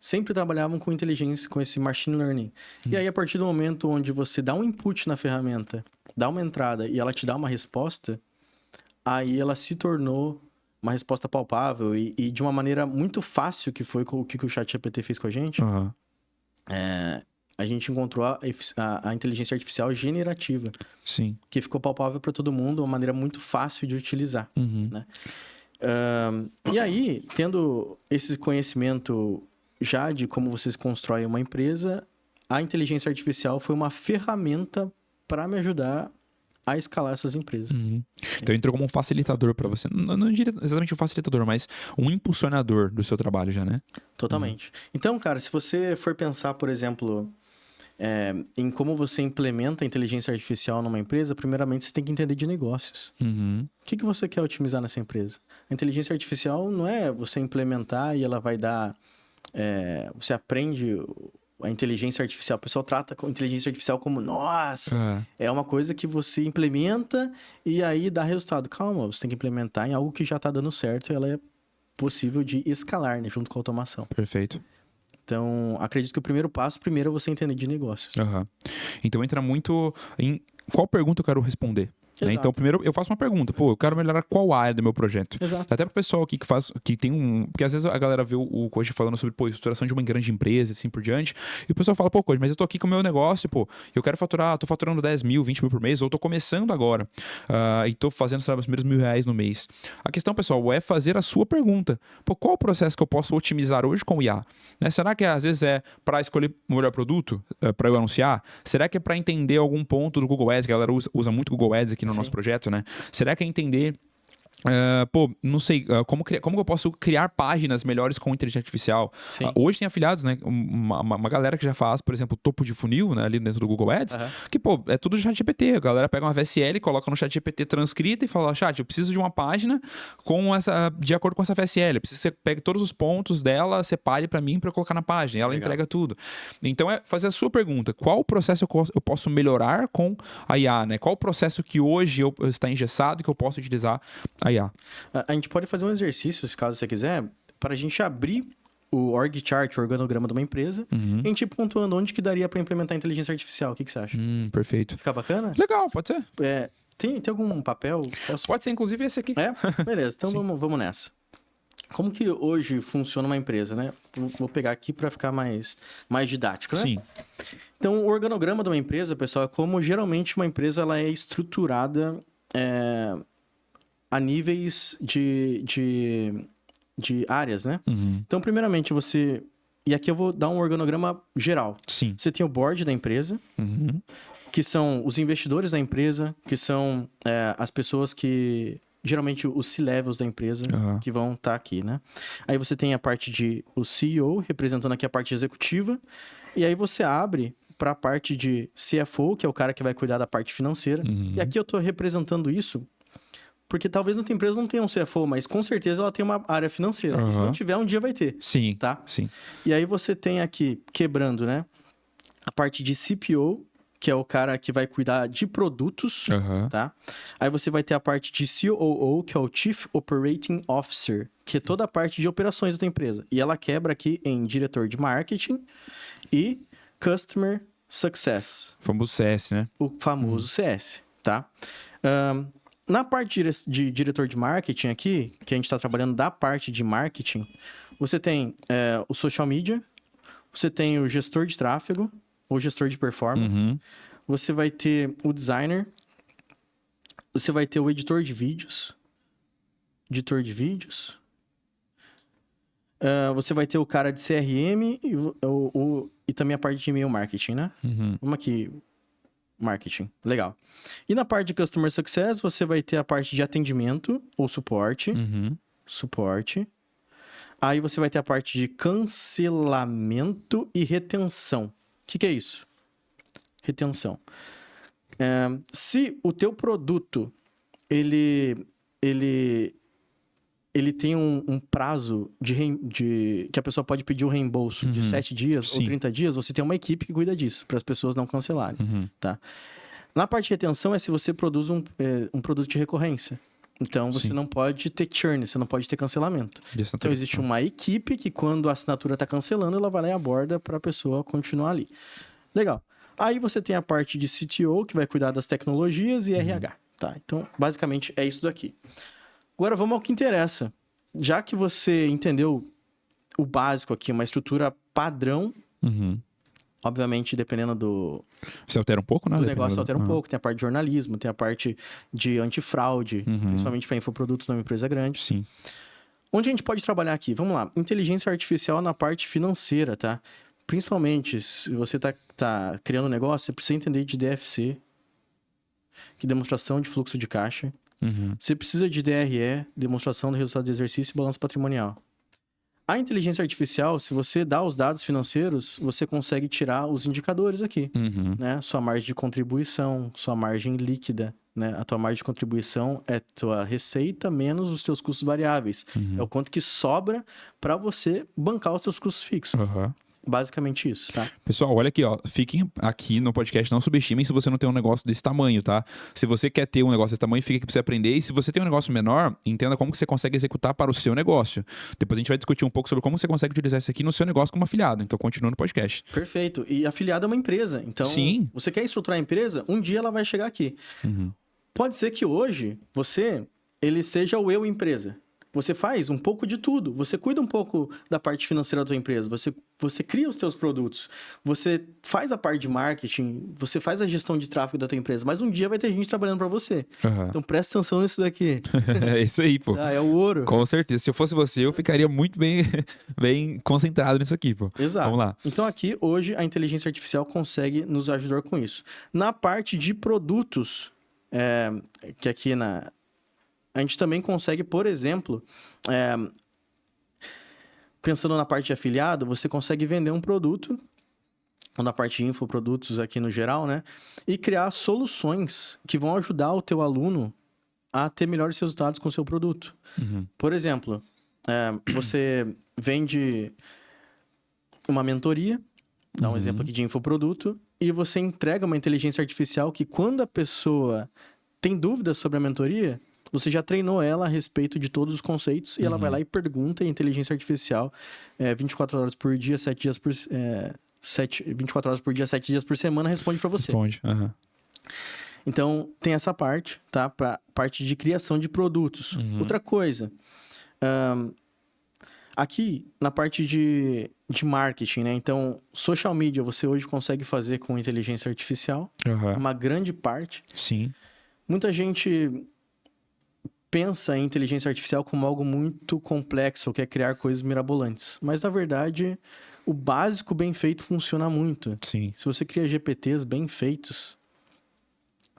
sempre trabalhavam com inteligência, com esse machine learning. E aí, a partir do momento onde você dá um input na ferramenta, dá uma entrada e ela te dá uma resposta, aí ela se tornou uma resposta palpável e de uma maneira muito fácil, que foi o que o ChatGPT fez com a gente. A gente encontrou a inteligência artificial generativa. Sim. Que ficou palpável para todo mundo, uma maneira muito fácil de utilizar. Né? E aí, tendo esse conhecimento já de como vocês constroem uma empresa, a inteligência artificial foi uma ferramenta para me ajudar a escalar essas empresas. Então entrou como um facilitador para você. Não diria exatamente um facilitador, mas um impulsionador do seu trabalho já, né? Totalmente. Então, cara, se você for pensar, por exemplo, em como você implementa a inteligência artificial numa empresa, primeiramente você tem que entender de negócios. O que você quer otimizar nessa empresa? A inteligência artificial não é você implementar e ela vai dar... você aprende... A inteligência artificial, o pessoal trata a inteligência artificial como, nossa, é uma coisa que você implementa e aí dá resultado. Calma, você tem que implementar em algo que já está dando certo e ela é possível de escalar, né, junto com a automação. Perfeito. Então, acredito que o primeiro passo, primeiro é você entender de negócios. Então entra muito em qual pergunta eu quero responder. Né? Então, primeiro eu faço uma pergunta. Eu quero melhorar qual área do meu projeto? Exato. Até pro pessoal aqui que tem um... Porque às vezes a galera vê o Koji falando sobre, estruturação de uma grande empresa e assim por diante. E o pessoal fala, Koji, mas eu tô aqui com o meu negócio, eu quero faturar, tô faturando 10 mil, 20 mil por mês, ou tô começando agora. E tô fazendo, sei lá, os primeiros R$1.000 no mês. A questão, pessoal, é fazer a sua pergunta. Qual o processo que eu posso otimizar hoje com o IA? Né? Será que às vezes é para escolher o melhor produto, para eu anunciar? Será que é para entender algum ponto do Google Ads, que a galera usa muito Google Ads aqui no nosso projeto, né? Será que é entender... não sei, como eu posso criar páginas melhores com inteligência artificial? Hoje tem afiliados, né? Uma galera que já faz, por exemplo, topo de funil, né? Ali dentro do Google Ads, que, é tudo ChatGPT. A galera pega uma VSL, coloca no ChatGPT transcrita e fala, chat, eu preciso de uma página de acordo com essa VSL. Eu preciso que você pegue todos os pontos dela, separe para mim para eu colocar na página. E ela entrega tudo. Então, é fazer a sua pergunta. Qual processo eu posso melhorar com a IA, né? Qual o processo que hoje está engessado e que eu posso utilizar a IA? A gente pode fazer um exercício, se caso você quiser, para a gente abrir o org chart, o organograma de uma empresa, e a gente ir pontuando onde que daria para implementar a inteligência artificial. O que você acha? Perfeito. Fica bacana? Legal, pode ser. Tem algum papel? Pode ser, inclusive, esse aqui. Beleza, então vamos nessa. Como que hoje funciona uma empresa, né? Vou pegar aqui para ficar mais didático, né? Sim. Então, o organograma de uma empresa, pessoal, é como geralmente uma empresa ela é estruturada a níveis de áreas, né? Então, primeiramente, E aqui eu vou dar um organograma geral. Sim. Você tem o board da empresa, que são os investidores da empresa, que são as pessoas que... Geralmente, os C-levels da empresa que vão estar aqui, né? Aí você tem a parte de o CEO, representando aqui a parte executiva. E aí você abre para a parte de CFO, que é o cara que vai cuidar da parte financeira. E aqui eu estou representando isso... Porque talvez na tua empresa não tenha um CFO, mas com certeza ela tem uma área financeira. E se não tiver, um dia vai ter. Sim, tá? Sim. E aí você tem aqui, quebrando, né? A parte de CPO, que é o cara que vai cuidar de produtos, Aham. tá? Aí você vai ter a parte de COO, que é o Chief Operating Officer, que é toda a parte de operações da tua empresa. E ela quebra aqui em diretor de marketing e Customer Success, Famoso CS, né? o famoso CS, tá? Na parte de diretor de marketing aqui, que a gente está trabalhando da parte de marketing, você tem o social media, você tem o gestor de tráfego, ou gestor de performance, Uhum. você vai ter o designer, você vai ter o editor de vídeos, você vai ter o cara de CRM e também a parte de e-mail marketing, né? Uhum. Vamos aqui, marketing, legal. E na parte de Customer Success, você vai ter a parte de atendimento ou suporte, Uhum. Aí você vai ter a parte de cancelamento e retenção. O que é isso? Retenção. Se o teu produto, ele tem um prazo que a pessoa pode pedir o reembolso de 7 dias ou Sim. 30 dias, você tem uma equipe que cuida disso, para as pessoas não cancelarem, Uhum. tá? Na parte de retenção é se você produz um produto de recorrência. Então, você Sim. não pode ter churn, você não pode ter cancelamento. De Então, assinatura. existe uma equipe que, quando a assinatura está cancelando, ela vai lá e aborda para a pessoa continuar ali. Legal. Aí você tem a parte de CTO, que vai cuidar das tecnologias, e RH. Tá? Então, basicamente, é isso daqui. Agora, vamos ao que interessa. Já que você entendeu o básico aqui, uma estrutura padrão, Uhum. obviamente, dependendo do Você altera um pouco, né? negócio, altera um pouco. Tem a parte de jornalismo, tem a parte de antifraude, Uhum. principalmente para infoprodutos numa empresa grande. Sim. Onde a gente pode trabalhar aqui? Vamos lá. Inteligência artificial na parte financeira, tá? Principalmente, se você tá criando um negócio, você precisa entender de DFC, que é demonstração de fluxo de caixa. Uhum. Você precisa de DRE, demonstração do resultado do exercício e balanço patrimonial. A inteligência artificial, se você dá os dados financeiros, você consegue tirar os indicadores aqui, Uhum. né? Sua margem de contribuição, sua margem líquida, né? A tua margem de contribuição é tua receita menos os teus custos variáveis. Uhum. É o quanto que sobra para você bancar os teus custos fixos. Aham. Basicamente isso, tá? Pessoal, olha aqui, ó. Fiquem aqui no podcast, não subestimem se você não tem um negócio desse tamanho, tá? Se você quer ter um negócio desse tamanho, fica aqui pra você aprender. E se você tem um negócio menor, entenda como que você consegue executar para o seu negócio. Depois a gente vai discutir um pouco sobre como você consegue utilizar isso aqui no seu negócio como afiliado. Então, continua no podcast. Perfeito. E afiliado é uma empresa. Então, Sim. você quer estruturar a empresa, um dia ela vai chegar aqui. Uhum. Pode ser que hoje ele seja o eu empresa. Você faz um pouco de tudo. Você cuida um pouco da parte financeira da tua empresa. Você cria os teus produtos. Você faz a parte de marketing. Você faz a gestão de tráfego da tua empresa. Mas um dia vai ter gente trabalhando para você. Aham. Então presta atenção nisso daqui. É isso aí, pô. É o ouro. Com certeza. Se eu fosse você, eu ficaria muito bem, bem concentrado nisso aqui, pô. Exato. Vamos lá. Então aqui, hoje, a inteligência artificial consegue nos ajudar com isso. Na parte de produtos, que aqui a gente também consegue, por exemplo, pensando na parte de afiliado, você consegue vender um produto, ou na parte de infoprodutos aqui no geral, né? E criar soluções que vão ajudar o teu aluno a ter melhores resultados com o seu produto. Uhum. Por exemplo, você vende uma mentoria, dá um exemplo aqui de infoproduto, e você entrega uma inteligência artificial que, quando a pessoa tem dúvidas sobre a mentoria, você já treinou ela a respeito de todos os conceitos e ela vai lá e pergunta, e a inteligência artificial, 24 horas por dia, 7 dias por... 24 horas por dia, 7 dias por semana, responde para você. Responde. Aham. Então, tem essa parte, tá? Pra parte de criação de produtos. Outra coisa, aqui na parte de marketing, né? Então, social media você hoje consegue fazer com inteligência artificial, Aham. uma grande parte. Sim. Muita gente pensa em inteligência artificial como algo muito complexo, ou quer criar coisas mirabolantes. Mas, na verdade, o básico bem feito funciona muito. Sim. Se você cria GPTs bem feitos,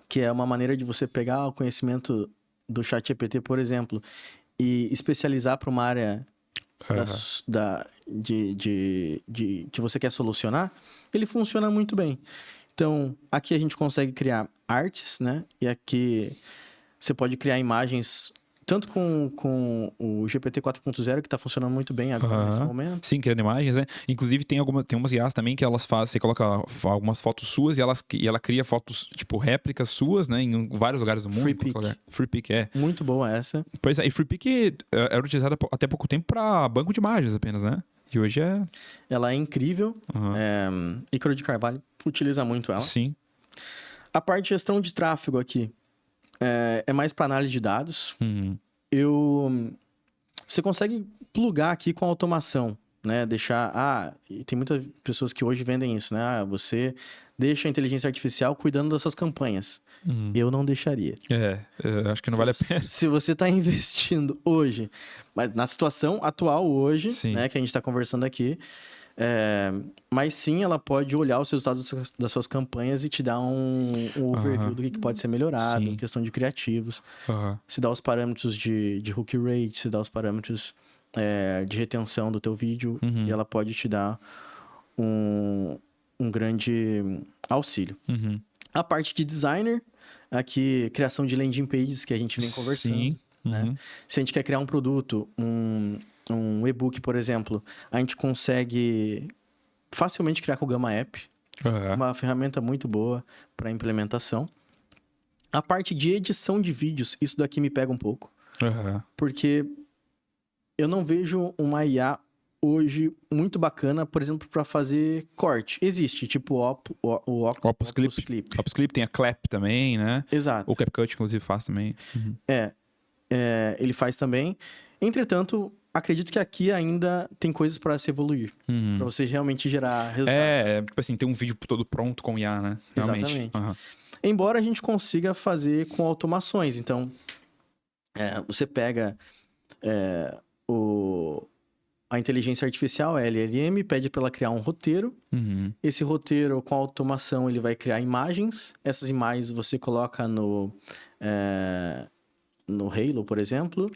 que é uma maneira de você pegar o conhecimento do ChatGPT, por exemplo, e especializar para uma área que você quer solucionar, ele funciona muito bem. Então, aqui a gente consegue criar artes, né? E aqui você pode criar imagens Tanto com o GPT 4.0, que tá funcionando muito bem agora nesse momento. Sim, criando imagens, né? Inclusive tem umas IAs também que elas fazem, você coloca algumas fotos suas e ela cria fotos, tipo, réplicas suas, né? Em vários lugares do mundo. FreePic. FreePic, é. Muito boa essa. Pois é, e FreePic era utilizada até pouco tempo pra banco de imagens apenas, né? E hoje é... Ela é incrível. Ícaro de Carvalho utiliza muito ela. Sim. A parte de gestão de tráfego aqui é mais para análise de dados. Você consegue plugar aqui com automação, né? Deixar... e tem muitas pessoas que hoje vendem isso, né? Você deixa a inteligência artificial cuidando das suas campanhas. Eu não deixaria. Acho que não vale a pena. Se você está investindo hoje, mas na situação atual hoje, né? Que a gente está conversando aqui, mas sim, ela pode olhar os resultados das suas campanhas e te dar um overview do que pode ser melhorado, em questão de criativos. Se dá os parâmetros de hook rate, se dá os parâmetros de retenção do teu vídeo, e ela pode te dar um grande auxílio. A parte de designer, aqui, criação de landing pages que a gente vem conversando. Sim. Né? Se a gente quer criar um produto, um e-book, por exemplo, a gente consegue facilmente criar com o Gamma App. Uma ferramenta muito boa para implementação. A parte de edição de vídeos, isso daqui me pega um pouco. Porque eu não vejo uma IA hoje muito bacana, por exemplo, para fazer corte. Existe, tipo o Opus Clip. Opus Clip tem a Clap também, né? Exato. O CapCut, inclusive, faz também. Ele faz também. Entretanto, acredito que aqui ainda tem coisas para se evoluir. Para você realmente gerar resultados. Tipo assim, tem um vídeo todo pronto com IA, né? Realmente. Exatamente. Embora a gente consiga fazer com automações. Então, você pega a inteligência artificial, a LLM, pede para ela criar um roteiro. Esse roteiro, com a automação, ele vai criar imagens. Essas imagens você coloca no Halo, por exemplo.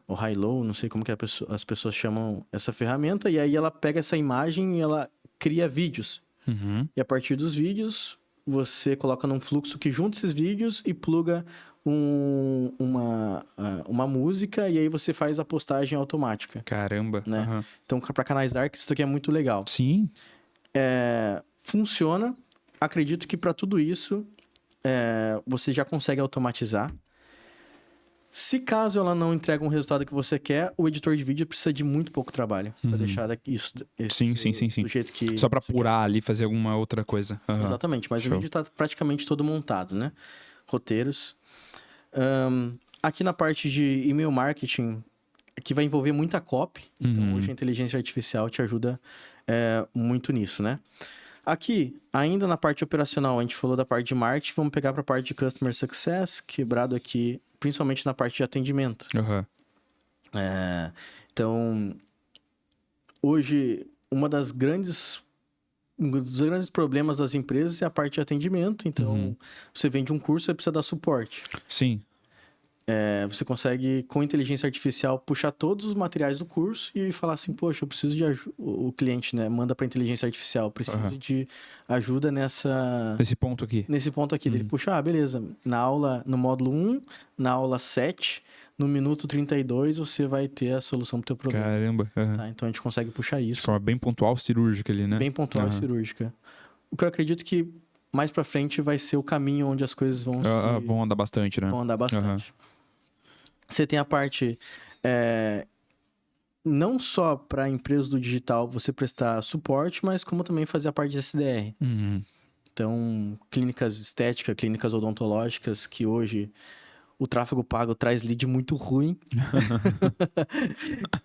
O Hilo, não sei como que as pessoas chamam essa ferramenta. E aí ela pega essa imagem e ela cria vídeos. E a partir dos vídeos, você coloca num fluxo que junta esses vídeos e pluga uma música, e aí você faz a postagem automática. Caramba. Né? Então, para canais Dark, isso aqui é muito legal. Sim. Funciona. Acredito que para tudo isso, você já consegue automatizar. Se caso ela não entrega um resultado que você quer, o editor de vídeo precisa de muito pouco trabalho para deixar isso Sim. do jeito que... Só para apurar ali, fazer alguma outra coisa. Exatamente, mas o vídeo está praticamente todo montado, né? Roteiros. Aqui na parte de e-mail marketing, que vai envolver muita copy. Então, hoje a inteligência artificial te ajuda muito nisso, né? Aqui, ainda na parte operacional, a gente falou da parte de marketing, vamos pegar para a parte de Customer Success, quebrado aqui, principalmente na parte de atendimento. Então, hoje, um dos grandes problemas das empresas é a parte de atendimento. Então, você vende um curso, você precisa dar suporte. Sim. Você consegue, com inteligência artificial, puxar todos os materiais do curso e falar assim, poxa, eu preciso de ajuda. O cliente, né, manda para inteligência artificial, preciso de ajuda nesse ponto aqui. Nesse ponto aqui. Ele puxa, beleza, no módulo 1, na aula 7, no minuto 32, você vai ter a solução pro teu problema. Caramba. Tá? Então, a gente consegue puxar isso. De forma bem pontual, cirúrgica ali, né? Bem pontual e cirúrgica. O que eu acredito que mais pra frente vai ser o caminho onde as coisas vão vão andar bastante, né? Vão andar bastante. Você tem a parte... não só para empresas do digital você prestar suporte, mas como também fazer a parte de SDR. Então, clínicas estéticas, clínicas odontológicas, que hoje o tráfego pago traz lead muito ruim.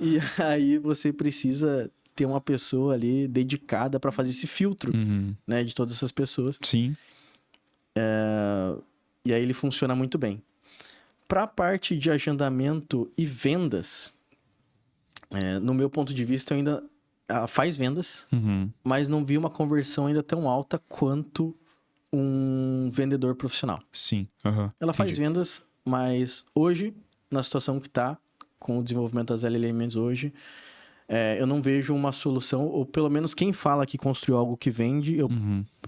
E aí você precisa ter uma pessoa ali dedicada para fazer esse filtro, né, de todas essas pessoas. Sim. E aí ele funciona muito bem. Para a parte de agendamento e vendas, no meu ponto de vista, ainda faz vendas, mas não vi uma conversão ainda tão alta quanto um vendedor profissional. Sim. Ela faz vendas, mas hoje, na situação que está, com o desenvolvimento das LLMs hoje, eu não vejo uma solução, ou pelo menos quem fala que construiu algo que vende,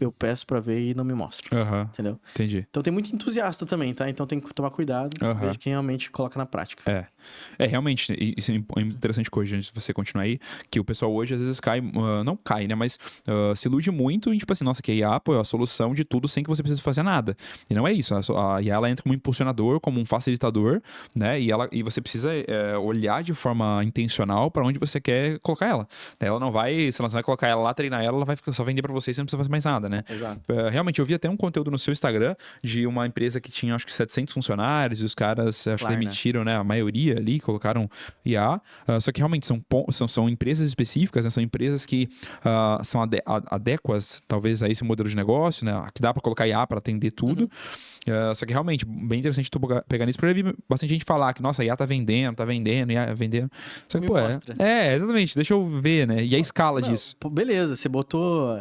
eu peço pra ver e não me mostra. Aham. Entendeu? Entendi. Então tem muito entusiasta também, tá? Então tem que tomar cuidado. Aham. Veja quem realmente coloca na prática. Realmente, isso é interessante coisa, antes de você continuar aí, que o pessoal hoje às vezes cai, não cai, né, mas se ilude muito em, tipo assim, nossa, que a IA, pô, é a solução de tudo sem que você precise fazer nada. E não é isso, a IA, ela entra como impulsionador, como um facilitador, né, e você precisa olhar de forma intencional para onde você quer colocar ela. Ela não vai, se você vai colocar ela lá, treinar ela vai só vender para você e você não precisa fazer mais nada, né. Exato. Realmente, eu vi até um conteúdo no seu Instagram de uma empresa que tinha, acho que 700 funcionários, e os caras, acho que demitiram, né, a maioria ali, colocaram IA, só que realmente são empresas específicas, né, são empresas que são adéquas, talvez, a esse modelo de negócio, né, que dá para colocar IA para atender tudo. Só que realmente, bem interessante tu pegar nisso, porque eu vi bastante gente falar que, nossa, a IA tá vendendo, IA vendendo. Só que, Me pô, mostra. Exatamente, deixa eu ver, né, e a escala disso. Pô, beleza, você botou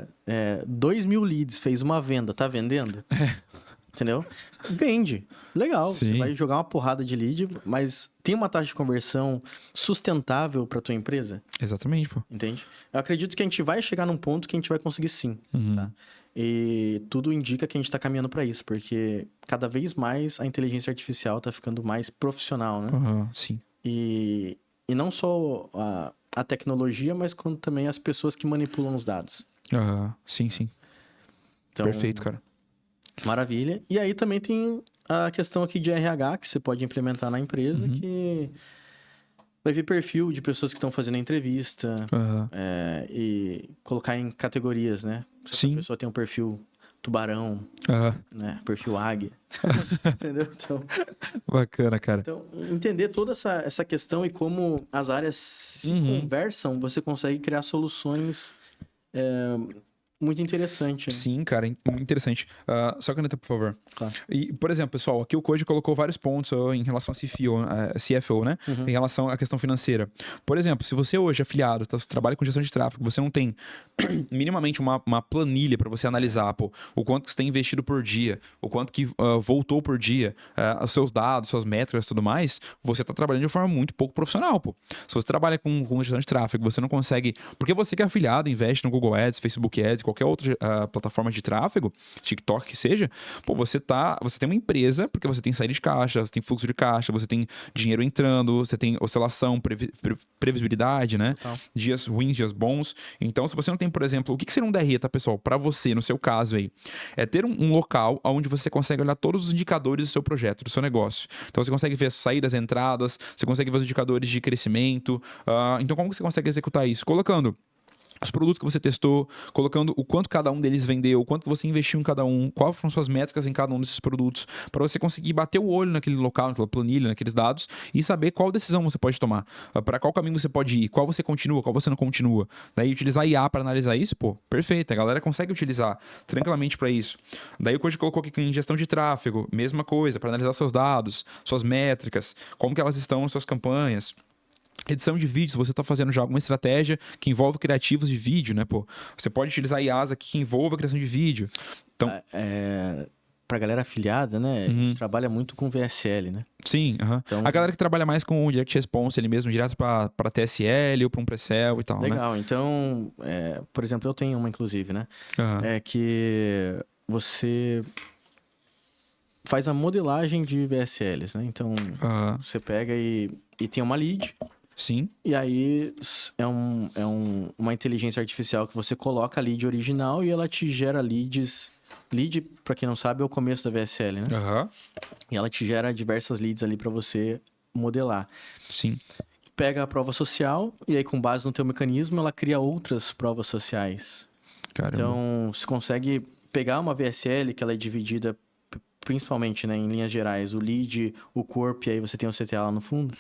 2.000 leads, fez uma venda, tá vendendo? Entendeu? Vende. Legal. Sim. Você vai jogar uma porrada de lead, mas tem uma taxa de conversão sustentável pra tua empresa? Exatamente, pô. Entende? Eu acredito que a gente vai chegar num ponto que a gente vai conseguir sim. Tá? E tudo indica que a gente tá caminhando pra isso, porque cada vez mais a inteligência artificial tá ficando mais profissional, né? Sim. E não só a tecnologia, mas como também as pessoas que manipulam os dados. Sim, sim. Então, Perfeito, cara. Maravilha. E aí também tem a questão aqui de RH, que você pode implementar na empresa, que vai ver perfil de pessoas que estão fazendo a entrevista e colocar em categorias, né? Se a pessoa tem um perfil tubarão, né? Perfil águia. Entendeu? Então, bacana, cara. Então, entender toda essa questão e como as áreas se conversam, você consegue criar soluções muito interessantes. Né? Sim, cara, muito interessante. Só caneta, por favor. Claro. E, por exemplo, pessoal, aqui o Code colocou vários pontos em relação a CFO, né? Em relação à questão financeira. Por exemplo, se você hoje é afiliado, você trabalha com gestão de tráfego, você não tem minimamente uma planilha para você analisar, pô, o quanto você tem investido por dia, o quanto que voltou por dia, os seus dados, suas métricas e tudo mais, você tá trabalhando de forma muito pouco profissional, pô. Se você trabalha com gestão de tráfego, você não consegue... Porque você que é afiliado, investe no Google Ads, Facebook Ads, qualquer outra plataforma de tráfego, TikTok que seja, pô, você tem uma empresa, porque você tem saída de caixa, você tem fluxo de caixa, você tem dinheiro entrando, você tem oscilação, previsibilidade, né? Total. Dias ruins, dias bons. Então, se você não tem, por exemplo, o que seria um DRE, tá, pessoal? Para você, no seu caso aí, é ter um local onde você consegue olhar todos os indicadores do seu projeto, do seu negócio. Então, você consegue ver as saídas, entradas, você consegue ver os indicadores de crescimento. Então, como você consegue executar isso? Colocando os produtos que você testou, colocando o quanto cada um deles vendeu, o quanto você investiu em cada um, quais foram suas métricas em cada um desses produtos, para você conseguir bater o olho naquele local, naquela planilha, naqueles dados e saber qual decisão você pode tomar, para qual caminho você pode ir, qual você continua, qual você não continua. Daí utilizar IA para analisar isso, pô, perfeito, a galera consegue utilizar tranquilamente para isso. Daí o Code colocou aqui em gestão de tráfego, mesma coisa, para analisar seus dados, suas métricas, como que elas estão nas suas campanhas. Edição de vídeos, você está fazendo já alguma estratégia que envolve criativos de vídeo, né, pô? Você pode utilizar IAs aqui que envolva a criação de vídeo. Então... Pra galera afiliada, né, a gente trabalha muito com VSL, né? Sim, então... A galera que trabalha mais com o Direct Response, ele mesmo, direto para TSL ou para um Pre-Sell e tal, Legal, né? Então, por exemplo, eu tenho uma, inclusive, né? É que você faz a modelagem de VSLs, né? Então, você pega e tem uma lead... Sim. E aí uma inteligência artificial que você coloca a lead original e ela te gera leads. Lead, pra quem não sabe, é o começo da VSL, né? E ela te gera diversas leads ali pra você modelar. Sim. Pega a prova social e aí, com base no teu mecanismo, ela cria outras provas sociais. Caramba. Então, você consegue pegar uma VSL que ela é dividida principalmente, né, em linhas gerais, o lead, o corpo, e aí você tem o CTA lá no fundo.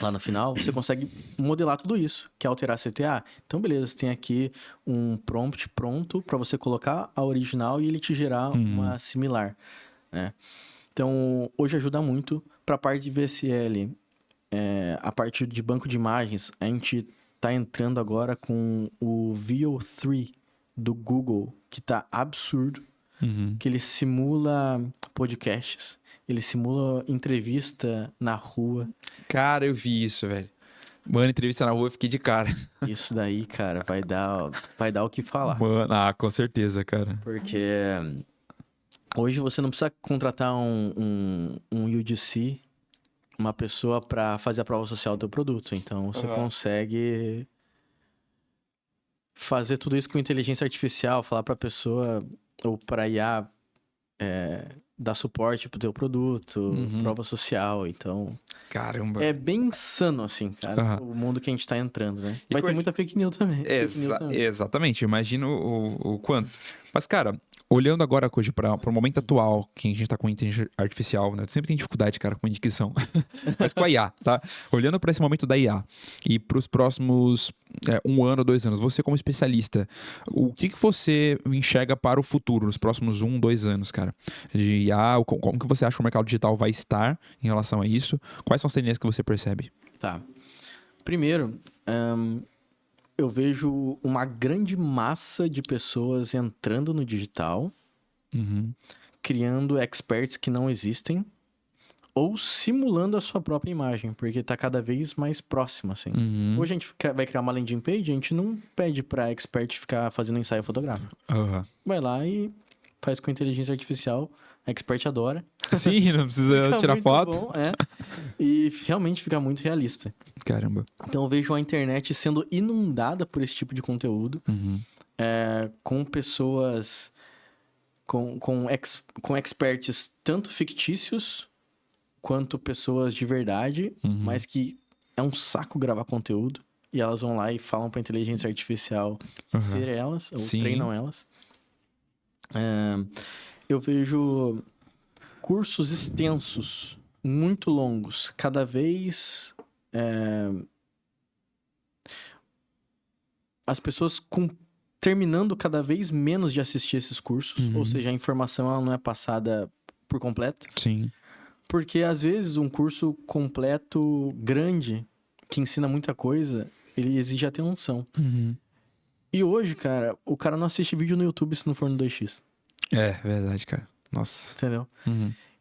Lá no final, você consegue modelar tudo isso. Quer alterar CTA? Então, beleza, você tem aqui um prompt pronto para você colocar a original e ele te gerar uma similar, né? Então, hoje ajuda muito para a parte de VSL. A parte de banco de imagens, a gente está entrando agora com o VO3 do Google, que tá absurdo, que ele simula podcasts. Ele simula entrevista na rua. Cara, eu vi isso, velho. Mano, entrevista na rua, eu fiquei de cara. Isso daí, cara, vai dar o que falar. Mano, com certeza, cara. Porque hoje você não precisa contratar um UGC, uma pessoa para fazer a prova social do teu produto. Então, você consegue fazer tudo isso com inteligência artificial, falar para a pessoa ou para IA dar suporte pro teu produto, prova social. Então, caramba. é bem insano, assim, cara, o mundo que a gente tá entrando, né? Vai ter muita fake news também. Exatamente, imagino o quanto. Mas, cara, olhando agora hoje para o momento atual, que a gente tá com inteligência artificial, né? Eu sempre tenho dificuldade, cara, com dicção. Mas com a IA, tá? Olhando para esse momento da IA e para os próximos 1 ano, 2 anos, você como especialista, o que você enxerga para o futuro, nos próximos 1, 2 anos, cara? De IA, como que você acha que o mercado digital vai estar em relação a isso? Quais são as tendências que você percebe? Tá. Primeiro, eu vejo uma grande massa de pessoas entrando no digital, criando experts que não existem, ou simulando a sua própria imagem, porque tá cada vez mais próximo, assim. Hoje a gente vai criar uma landing page, a gente não pede pra expert ficar fazendo ensaio fotográfico. Vai lá e faz com inteligência artificial, a expert adora. Sim, não precisa tirar foto. Bom, e realmente fica muito realista. Caramba. Então eu vejo a internet sendo inundada por esse tipo de conteúdo, com pessoas, com experts tanto fictícios quanto pessoas de verdade, mas que é um saco gravar conteúdo e elas vão lá e falam pra inteligência artificial ser elas, ou treinam elas. Eu vejo cursos extensos, muito longos, cada vez as pessoas terminando cada vez menos de assistir esses cursos, ou seja, a informação ela não é passada por completo. Sim. Porque às vezes um curso completo, grande, que ensina muita coisa, ele exige atenção. E hoje, cara, o cara não assiste vídeo no YouTube se não for no 2x. É, verdade, cara. Nossa. Entendeu?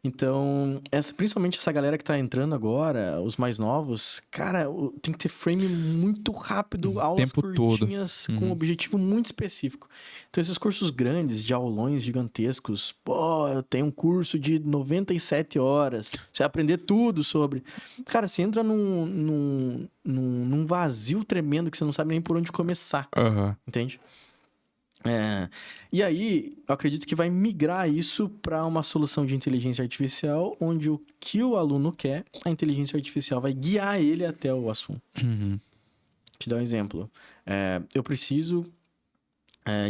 Então, principalmente essa galera que tá entrando agora, os mais novos, cara, tem que ter frame muito rápido, aulas curtinhas, com um objetivo muito específico. Então, esses cursos grandes, de aulões gigantescos, eu tenho um curso de 97 horas, você vai aprender tudo sobre... Cara, você entra num vazio tremendo que você não sabe nem por onde começar, entende? E aí, eu acredito que vai migrar isso para uma solução de inteligência artificial, onde o que o aluno quer, a inteligência artificial vai guiar ele até o assunto. Te dar um exemplo. Eu preciso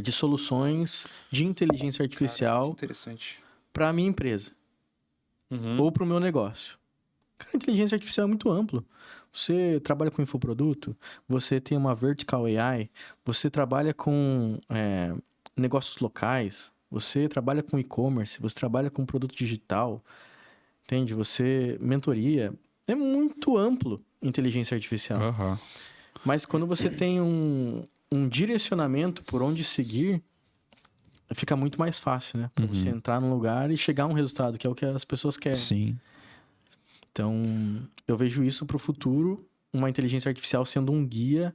de soluções de inteligência artificial para a minha empresa ou para o meu negócio. Cara, a inteligência artificial é muito amplo. Você trabalha com infoproduto, você tem uma vertical AI, você trabalha com negócios locais, você trabalha com e-commerce, você trabalha com produto digital, entende? Mentoria. É muito amplo inteligência artificial. Mas quando você tem um direcionamento por onde seguir, fica muito mais fácil, né? Pra você entrar num lugar e chegar a um resultado, que é o que as pessoas querem. Sim. Então, eu vejo isso pro futuro, uma inteligência artificial sendo um guia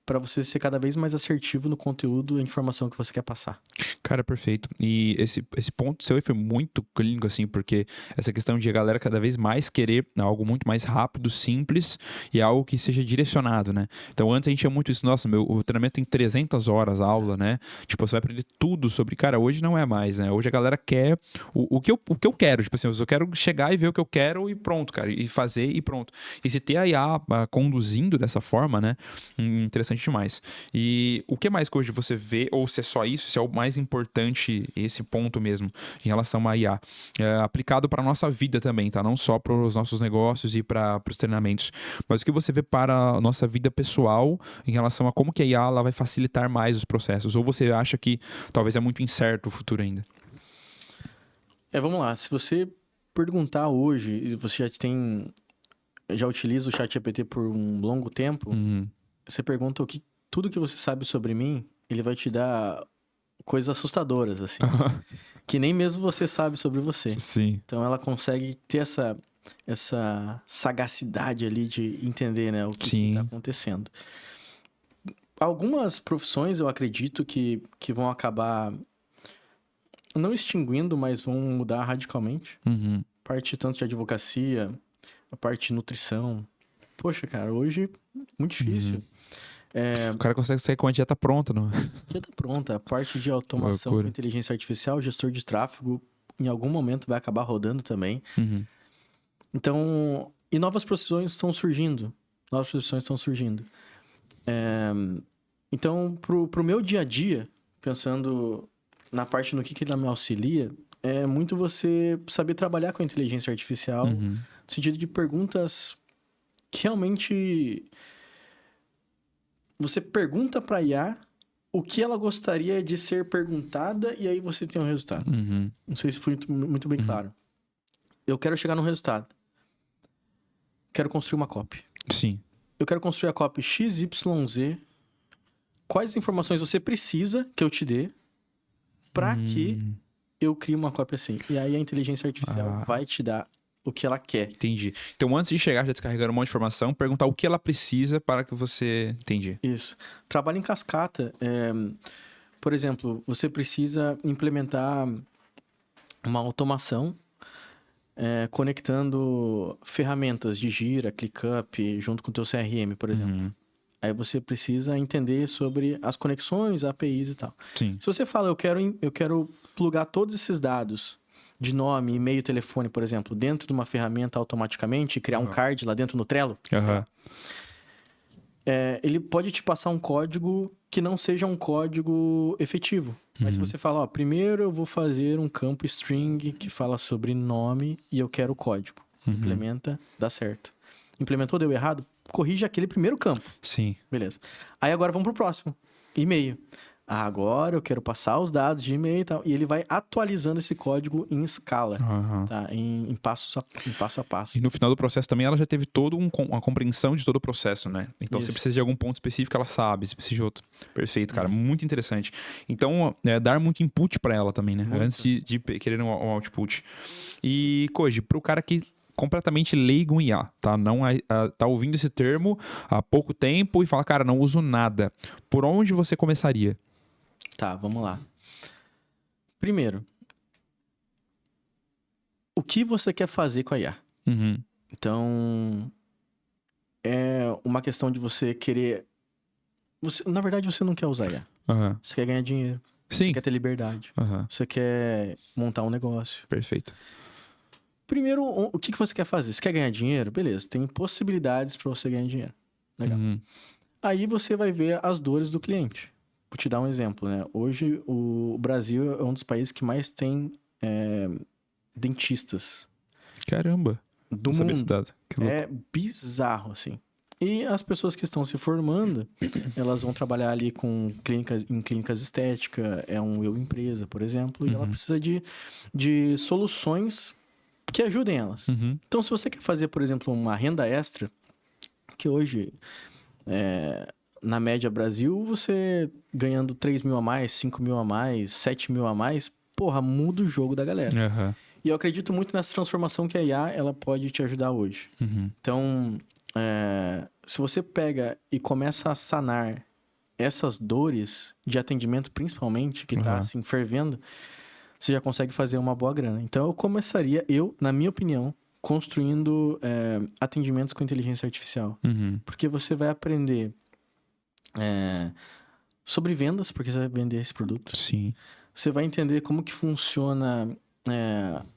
para você ser cada vez mais assertivo no conteúdo e informação que você quer passar. Cara, perfeito. E esse ponto seu foi muito clínico, assim, porque essa questão de a galera cada vez mais querer algo muito mais rápido, simples e algo que seja direcionado, né? Então, antes a gente tinha muito isso, nossa, o treinamento tem 300 horas aula, né? Tipo, você vai aprender tudo sobre... Cara, hoje não é mais, né? Hoje a galera quer o que eu quero. Tipo assim, eu quero chegar e ver o que eu quero e pronto, cara. E fazer e pronto. E se ter a IA conduzindo dessa forma, né? Interessante demais. E o que mais que hoje você vê, ou se é só isso, se é o mais importante, esse ponto mesmo, em relação à IA, aplicado para a nossa vida também, tá? Não só para os nossos negócios e para os treinamentos, mas o que você vê para a nossa vida pessoal em relação a como que a IA ela vai facilitar mais os processos? Ou você acha que talvez é muito incerto o futuro ainda? Vamos lá. Se você perguntar hoje, e você já utiliza o ChatGPT por um longo tempo, você pergunta tudo que você sabe sobre mim, ele vai te dar coisas assustadoras, assim. Que nem mesmo você sabe sobre você. Sim. Então, ela consegue ter essa sagacidade ali de entender, né, o que Sim. está acontecendo. Algumas profissões eu acredito que vão acabar não extinguindo, mas vão mudar radicalmente. Uhum. Parte tanto de advocacia, a parte de nutrição. Poxa, cara, hoje muito difícil. O cara consegue sair com a dieta pronta, não? Já tá pronta. A parte de automação com Loucura. inteligência artificial, gestor de tráfego, em algum momento vai acabar rodando também. Uhum. Então, e novas profissões estão surgindo. Então, pro meu dia a dia, pensando na parte no que ela me auxilia, é muito você saber trabalhar com a inteligência artificial, Uhum. no sentido de perguntas que realmente você pergunta para a IA o que ela gostaria de ser perguntada e aí você tem um resultado. Uhum. Não sei se foi muito bem claro. Eu quero chegar num resultado. Quero construir uma copy. Sim. Eu quero construir a copy XYZ. Quais informações você precisa que eu te dê para que eu crie uma cópia assim? E aí a inteligência artificial vai te dar o que ela quer. Entendi. Então, antes de chegar já descarregando um monte de informação, perguntar o que ela precisa para que você... Entendi. Isso. Trabalho em cascata. Por exemplo, você precisa implementar uma automação conectando ferramentas de Gira, ClickUp, junto com o teu CRM, por exemplo. Uhum. Aí você precisa entender sobre as conexões, APIs e tal. Sim. Se você fala, eu quero plugar todos esses dados de nome, e-mail, telefone, por exemplo, dentro de uma ferramenta automaticamente e criar um card lá dentro no Trello, Uhum. ele pode te passar um código que não seja um código efetivo. Mas se você fala, primeiro eu vou fazer um campo string que fala sobre nome e eu quero o código. Implementa, dá certo. Implementou, deu errado? Corrige aquele primeiro campo. Sim. Beleza. Aí agora vamos pro próximo. E-mail. Agora eu quero passar os dados de e-mail e tal. E ele vai atualizando esse código em escala, Uhum. tá? Em passo a passo. E no final do processo também ela já teve toda uma compreensão de todo o processo, né? Então, Isso. se precisa de algum ponto específico, ela sabe. Se precisa de outro. Perfeito, cara. Muito interessante. Então, dar muito input pra ela também, né? Muito. Antes de querer um output. E, Koji, pro cara que completamente leigo em IA, tá? Não tá ouvindo esse termo há pouco tempo e fala, cara, não uso nada. Por onde você começaria? Tá, vamos lá. Primeiro, o que você quer fazer com a IA? Uhum. Então, é uma questão de você querer... na verdade, você não quer usar IA. Uhum. Você quer ganhar dinheiro. Sim. Você quer ter liberdade. Uhum. Você quer montar um negócio. Perfeito. Primeiro, o que você quer fazer? Você quer ganhar dinheiro? Beleza, tem possibilidades para você ganhar dinheiro. Legal. Uhum. Aí você vai ver as dores do cliente. Vou te dar um exemplo, né? Hoje, o Brasil é um dos países que mais tem dentistas Caramba. do Não sabia esse mundo. dado. Que louco. É bizarro, assim. E as pessoas que estão se formando, elas vão trabalhar ali em clínicas estéticas, é um empresa, por exemplo, e ela precisa de soluções que ajudem elas. Uhum. Então, se você quer fazer, por exemplo, uma renda extra, que hoje, na média Brasil, você ganhando 3 mil a mais, 5 mil a mais, 7 mil a mais, porra, muda o jogo da galera. Uhum. E eu acredito muito nessa transformação que a IA, ela pode te ajudar hoje. Uhum. Então, se você pega e começa a sanar essas dores de atendimento, principalmente, que tá assim, fervendo, você já consegue fazer uma boa grana. Então, eu começaria, na minha opinião, construindo atendimentos com inteligência artificial. Uhum. Porque você vai aprender sobre vendas, porque você vai vender esse produto. Sim. Você vai entender como que funciona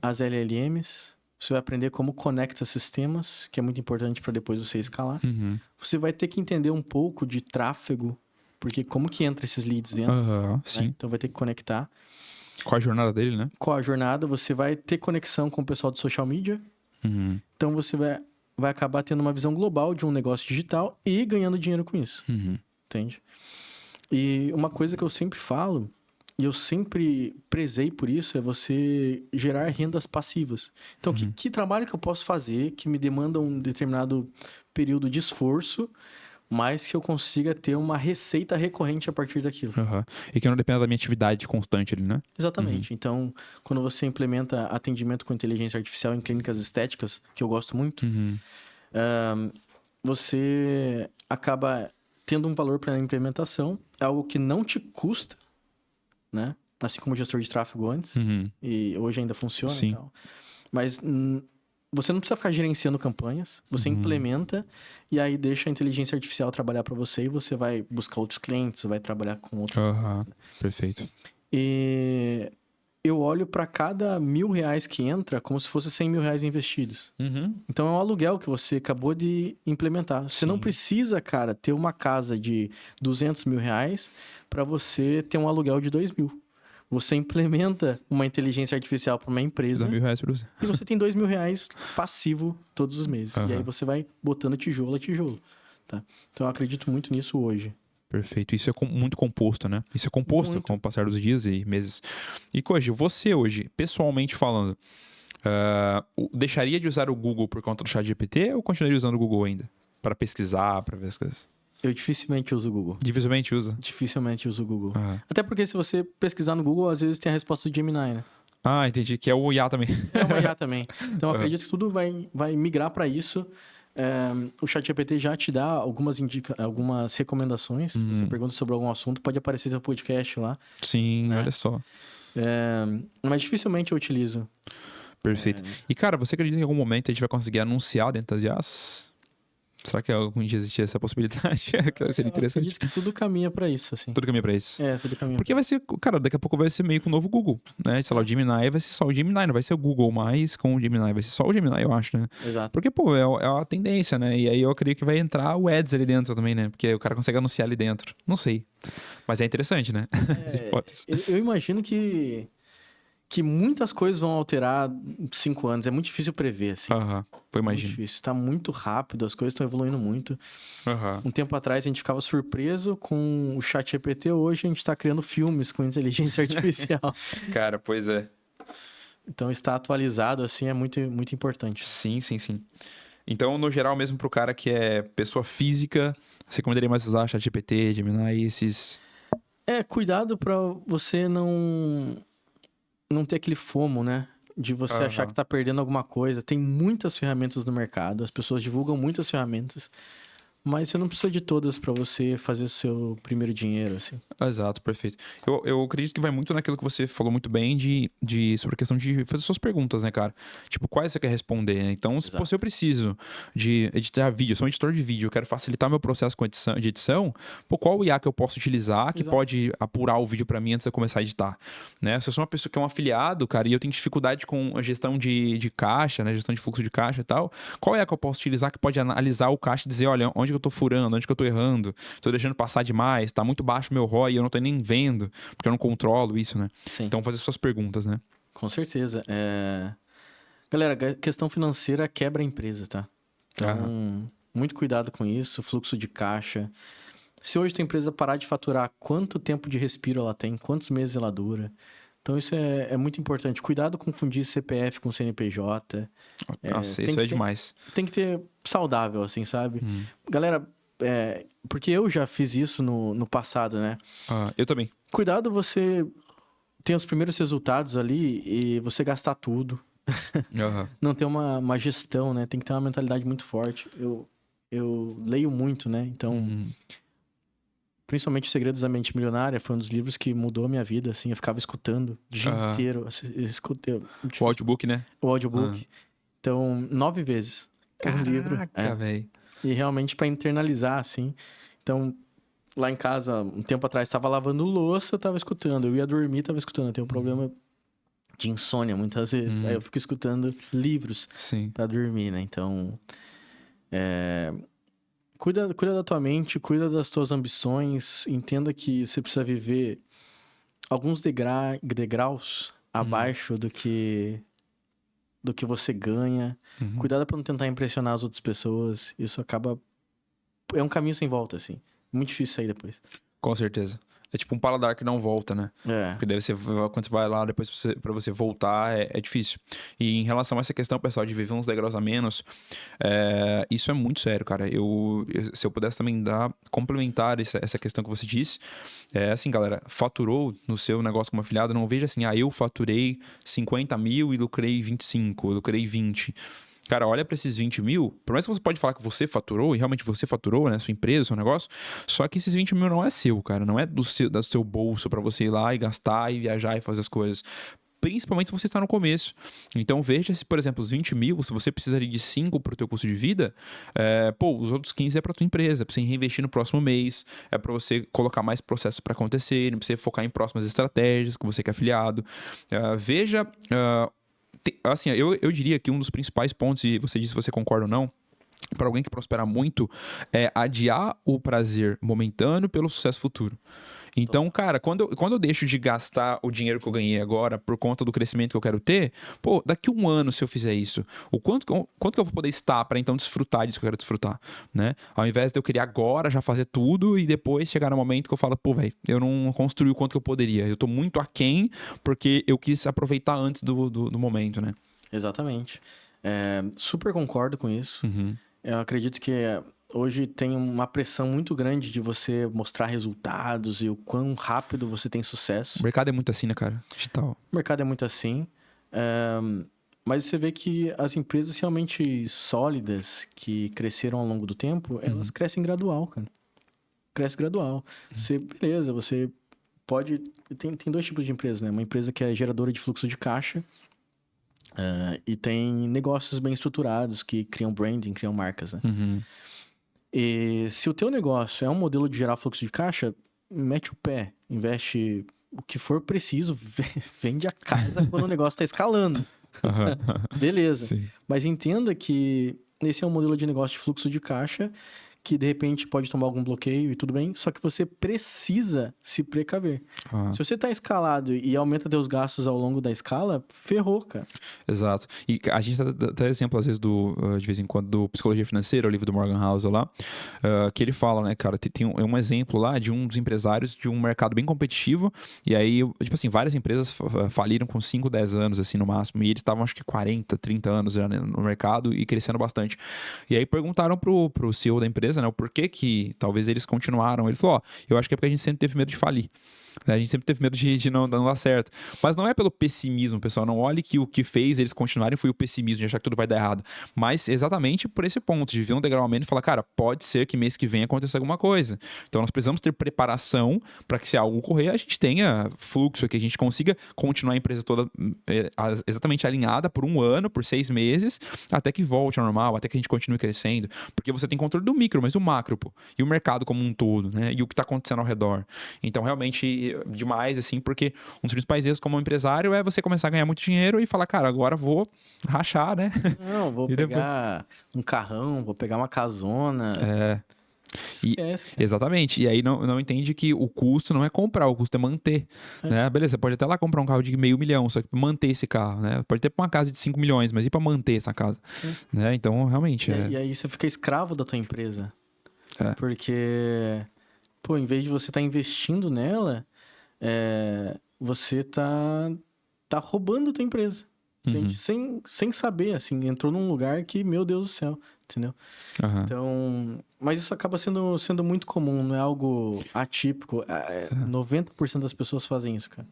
as LLMs. Você vai aprender como conecta sistemas, que é muito importante para depois você escalar. Uhum. Você vai ter que entender um pouco de tráfego, porque como que entra esses leads dentro. Uhum. Né? Sim. Então vai ter que conectar. Qual a jornada dele, né? Com a jornada, você vai ter conexão com o pessoal do social media. Uhum. Então você vai acabar tendo uma visão global de um negócio digital e ganhando dinheiro com isso. Uhum. Entende? E uma coisa que eu sempre falo, e eu sempre prezei por isso, é você gerar rendas passivas. Então, que trabalho que eu posso fazer que me demanda um determinado período de esforço mas que eu consiga ter uma receita recorrente a partir daquilo. Aham. E que não dependa da minha atividade constante ali, né? Exatamente. Então, quando você implementa atendimento com inteligência artificial em clínicas estéticas, que eu gosto muito, você acaba tendo um valor para a implementação, é algo que não te custa, né? Assim como o gestor de tráfego antes, e hoje ainda funciona. Sim. E tal. Mas você não precisa ficar gerenciando campanhas, você implementa e aí deixa a inteligência artificial trabalhar para você e você vai buscar outros clientes, vai trabalhar com outros clientes. Perfeito. E eu olho para cada R$1.000 que entra como se fosse R$100.000 investidos. Então é um aluguel que você acabou de implementar. Você não precisa, cara, ter uma casa de R$200.000 para você ter um aluguel de R$2.000. Você implementa uma inteligência artificial para uma empresa R$2.000 para você. e você tem R$2.000 passivo todos os meses. E aí você vai botando tijolo a tijolo. Tá? Então eu acredito muito nisso hoje. Perfeito. Isso é muito composto, né? Isso é composto Muito. com o passar dos dias e meses. E, Koji, você hoje, pessoalmente falando, deixaria de usar o Google por conta do ChatGPT ou continuaria usando o Google ainda? Para pesquisar, para ver as coisas? Eu dificilmente uso o Google. Dificilmente usa? Dificilmente uso o Google. Até porque se você pesquisar no Google, às vezes tem a resposta do Gemini, né? Ah, entendi. Que é o IA também. É uma IA também. Então, eu acredito que tudo vai migrar para isso. O ChatGPT já te dá algumas recomendações. Se você pergunta sobre algum assunto, pode aparecer seu podcast lá. Sim, né? olha só. Mas dificilmente eu utilizo. Perfeito. E, cara, você acredita que em algum momento a gente vai conseguir anunciar dentro das IAs? Será que algum dia existir essa possibilidade? Que seria interessante. Eu acredito que tudo caminha para isso, assim. Tudo caminha pra isso. Tudo caminha. Porque vai ser, cara, daqui a pouco vai ser meio que o novo Google, né? Sei lá, o Gemini vai ser só o Gemini, não vai ser o Google mais com o Gemini, vai ser só o Gemini, eu acho, né? Exato. Porque, pô, é a tendência, né? E aí eu creio que vai entrar o Ads ali dentro também, né? Porque o cara consegue anunciar ali dentro. Não sei. Mas é interessante, né? As hipóteses. Eu imagino que muitas coisas vão alterar em 5 anos. É muito difícil prever, assim. Foi Muito imagino. difícil. Tá muito rápido, as coisas estão evoluindo muito. Um tempo atrás a gente ficava surpreso com o ChatGPT, hoje a gente tá criando filmes com inteligência artificial. Cara, pois é. Então estar atualizado, assim, é muito, muito importante. Sim. Então, no geral, mesmo pro cara que é pessoa física, você recomendaria mais usar ChatGPT, Gemini, esses... Cuidado pra você não ter aquele FOMO, né? De você achar que tá perdendo alguma coisa. Tem muitas ferramentas no mercado, as pessoas divulgam muitas ferramentas, mas você não precisa de todas para você fazer seu primeiro dinheiro, assim. Exato, perfeito. Eu acredito que vai muito naquilo que você falou muito bem sobre a questão de fazer suas perguntas, né, cara? Tipo, quais você quer responder, né? Então, se eu preciso de editar vídeo, eu sou um editor de vídeo, eu quero facilitar meu processo de edição, pô, qual IA que eu posso utilizar que pode apurar o vídeo para mim antes de eu começar a editar, né? Se eu sou uma pessoa que é um afiliado, cara, e eu tenho dificuldade com a gestão de caixa, né? Gestão de fluxo de caixa e tal, qual IA que eu posso utilizar que pode analisar o caixa e dizer, olha, onde que eu tô furando, onde que eu tô errando, tô deixando passar demais, tá muito baixo o meu ROI e eu não tô nem vendo, porque eu não controlo isso, né? Sim. Então, fazer suas perguntas, né? Com certeza. Galera, questão financeira quebra a empresa, tá? Então, muito cuidado com isso, fluxo de caixa. Se hoje tua empresa parar de faturar, quanto tempo de respiro ela tem, quantos meses ela dura? Então, isso é muito importante. Cuidado com confundir CPF com CNPJ. Nossa, isso é demais. Tem que ter saudável, assim, sabe? Galera, porque eu já fiz isso no passado, né? Eu também. Cuidado você ter os primeiros resultados ali e você gastar tudo. Não ter uma gestão, né? Tem que ter uma mentalidade muito forte. Eu leio muito, né? Então... Principalmente Segredos da Mente Milionária foi um dos livros que mudou a minha vida, assim. Eu ficava escutando o dia inteiro. O audiobook, né? O audiobook. Então, 9 vezes. Caraca, livro. velho. E realmente para internalizar, assim. Então, lá em casa, um tempo atrás, estava lavando louça, tava escutando. Eu ia dormir, tava escutando. Eu tenho um problema de insônia, muitas vezes. Aí eu fico escutando livros para dormir, né? Então, Cuida da tua mente, cuida das tuas ambições, entenda que você precisa viver alguns degraus abaixo do que você ganha. Cuidado para não tentar impressionar as outras pessoas. Isso acaba... É um caminho sem volta, assim. Muito difícil sair depois. Com certeza. É tipo um paladar que não volta, né? Porque deve ser, quando você vai lá depois pra você voltar, é difícil. E em relação a essa questão, pessoal, de viver uns degraus a menos, isso é muito sério, cara. Se eu pudesse também complementar essa questão que você disse, assim, galera, faturou no seu negócio como afiliado, não veja assim, eu faturei 50 mil e lucrei 25, lucrei 20. Cara, olha para esses 20 mil, por mais que você pode falar que você faturou, e realmente você faturou, né, sua empresa, seu negócio, só que esses 20 mil não é seu, cara, não é do seu bolso para você ir lá e gastar e viajar e fazer as coisas. Principalmente se você está no começo. Então veja se, por exemplo, os 20 mil, se você precisaria de 5 para o teu custo de vida, os outros 15 é para tua empresa, para você reinvestir no próximo mês, é para você colocar mais processos para acontecer, para você focar em próximas estratégias, que você que é afiliado. Veja... assim, eu diria que um dos principais pontos, e você disse se você concorda ou não, para alguém que prospera muito, é adiar o prazer momentâneo pelo sucesso futuro. Então, cara, quando eu deixo de gastar o dinheiro que eu ganhei agora por conta do crescimento que eu quero ter, daqui um ano, se eu fizer isso, o quanto que eu vou poder estar para então desfrutar disso que eu quero desfrutar, né? Ao invés de eu querer agora já fazer tudo e depois chegar no momento que eu falo, velho, eu não construí o quanto que eu poderia. Eu tô muito aquém porque eu quis aproveitar antes do momento, né? Exatamente. Super concordo com isso. Uhum. Eu acredito que hoje tem uma pressão muito grande de você mostrar resultados e o quão rápido você tem sucesso. O mercado é muito assim, né, cara? Digital. O mercado é muito assim. Mas você vê que as empresas realmente sólidas, que cresceram ao longo do tempo, elas crescem gradual, cara. Cresce gradual. Beleza, você pode... Tem dois tipos de empresas, né? Uma empresa que é geradora de fluxo de caixa, e tem negócios bem estruturados que criam branding, criam marcas, né? Uhum. E se o teu negócio é um modelo de gerar fluxo de caixa, mete o pé, investe o que for preciso, vende a casa quando o negócio está escalando. Beleza. Sim. Mas entenda que esse é um modelo de negócio de fluxo de caixa que de repente pode tomar algum bloqueio e tudo bem, só que você precisa se precaver. Se você tá escalado e aumenta teus gastos ao longo da escala, ferrou, cara. Exato. E a gente dá exemplo, às vezes, de vez em quando, do Psicologia Financeira, o livro do Morgan Housel lá, que ele fala, né, cara, tem um exemplo lá de um dos empresários de um mercado bem competitivo, e aí, tipo assim, várias empresas faliram com 5, 10 anos, assim, no máximo, e eles estavam, acho que 40, 30 anos já, né, no mercado e crescendo bastante. E aí perguntaram pro CEO da empresa, né, o porquê que talvez eles continuaram. Ele falou, eu acho que é porque a gente sempre teve medo de falir. A gente sempre teve medo de não dar certo. Mas não é pelo pessimismo, pessoal. Não olhe que o que fez eles continuarem foi o pessimismo, de achar que tudo vai dar errado. Mas exatamente por esse ponto, de ver um degrau a menos e falar, cara, pode ser que mês que vem aconteça alguma coisa. Então nós precisamos ter preparação para que se algo ocorrer, a gente tenha fluxo, que a gente consiga continuar a empresa toda exatamente alinhada por um ano, por 6 meses, até que volte ao normal, até que a gente continue crescendo. Porque você tem controle do micro, mas do macro, pô. E o mercado como um todo, né? E o que está acontecendo ao redor. Então, realmente, demais, assim, porque um dos principais erros como empresário é você começar a ganhar muito dinheiro e falar, cara, agora vou rachar, né? Não, vou pegar um carrão, vou pegar uma casona. Esquece, cara. Exatamente. E aí não entende que o custo não é comprar, o custo é manter. Né? Beleza, você pode até lá comprar um carro de $500 mil, só que manter esse carro, né? Pode ter uma casa de 5 milhões, mas e para manter essa casa? Né? Então, realmente... E aí você fica escravo da tua empresa. Porque, em vez de você estar investindo nela, você tá roubando a tua empresa. Entende? Sem saber, assim, entrou num lugar que, meu Deus do céu, entendeu? Então, mas isso acaba sendo muito comum, não é algo atípico. 90% das pessoas fazem isso, cara.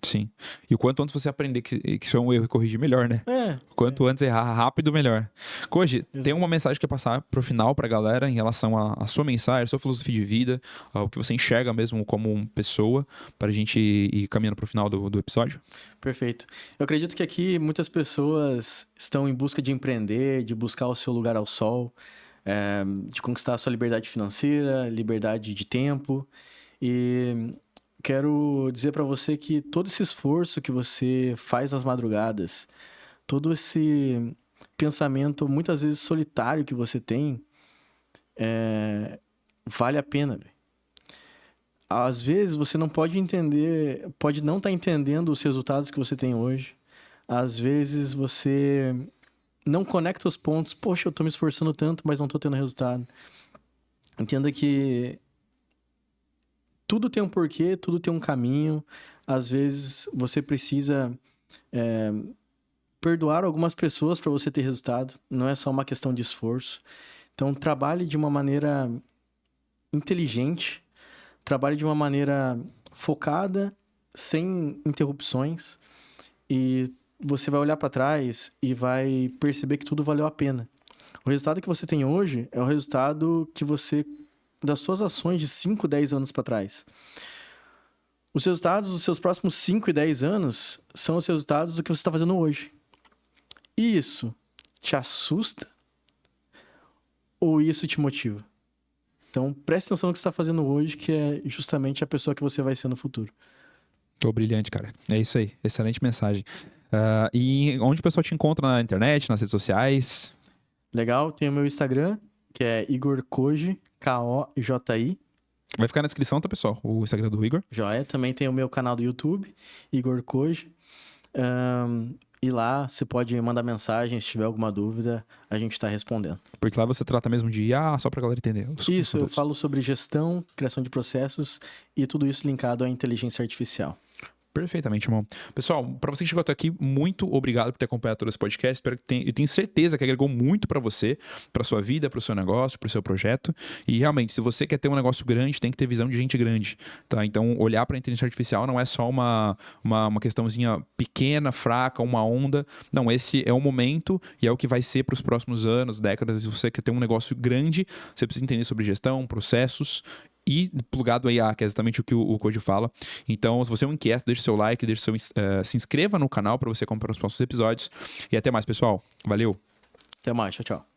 Sim. E o quanto antes você aprender que isso é um erro e corrigir, melhor, né? O quanto antes errar rápido, melhor. Koji, tem uma mensagem que é passar pro final pra galera em relação à sua mensagem, à sua filosofia de vida, ao que você enxerga mesmo como pessoa, pra gente ir caminhando pro final do episódio? Perfeito. Eu acredito que aqui muitas pessoas estão em busca de empreender, de buscar o seu lugar ao sol, de conquistar a sua liberdade financeira, liberdade de tempo. E quero dizer para você que todo esse esforço que você faz nas madrugadas, todo esse pensamento muitas vezes solitário que você tem, vale a pena. Às vezes você não pode entender, pode não estar entendendo os resultados que você tem hoje. Às vezes você não conecta os pontos. Poxa, eu estou me esforçando tanto, mas não estou tendo resultado. Entenda que tudo tem um porquê, tudo tem um caminho. Às vezes você precisa perdoar algumas pessoas para você ter resultado. Não é só uma questão de esforço. Então, trabalhe de uma maneira inteligente, trabalhe de uma maneira focada, sem interrupções, e você vai olhar para trás e vai perceber que tudo valeu a pena. O resultado que você tem hoje é o resultado das suas ações de 5, 10 anos para trás. Os resultados dos seus próximos 5 e 10 anos são os resultados do que você está fazendo hoje. E isso te assusta ou isso te motiva? Então, preste atenção no que você está fazendo hoje, que é justamente a pessoa que você vai ser no futuro. Tô brilhante, cara. É isso aí. Excelente mensagem. E onde o pessoal te encontra na internet, nas redes sociais? Legal. Tem o meu Instagram, que é Igor Koji, Koji. Vai ficar na descrição, tá, pessoal? O Instagram do Igor. Joia. Também tem o meu canal do YouTube, Igor Koji. E lá você pode mandar mensagem, se tiver alguma dúvida, a gente está respondendo. Porque lá você trata mesmo de IA, só pra galera entender. Isso, eu falo sobre gestão, criação de processos e tudo isso linkado à inteligência artificial. Perfeitamente, irmão. Pessoal, para você que chegou até aqui, muito obrigado por ter acompanhado todo esse podcast. Eu tenho certeza que agregou muito para você, para sua vida, para o seu negócio, para o seu projeto. E realmente, se você quer ter um negócio grande, tem que ter visão de gente grande, tá? Então, olhar para a inteligência artificial não é só uma questãozinha pequena, fraca, uma onda. Não, esse é o momento e é o que vai ser para os próximos anos, décadas. Se você quer ter um negócio grande, você precisa entender sobre gestão, processos e plugado a IA, que é exatamente o que o Koji fala. Então, se você é um inquieto, deixe seu like, se inscreva no canal para você acompanhar os próximos episódios. E até mais, pessoal. Valeu! Até mais, tchau, tchau.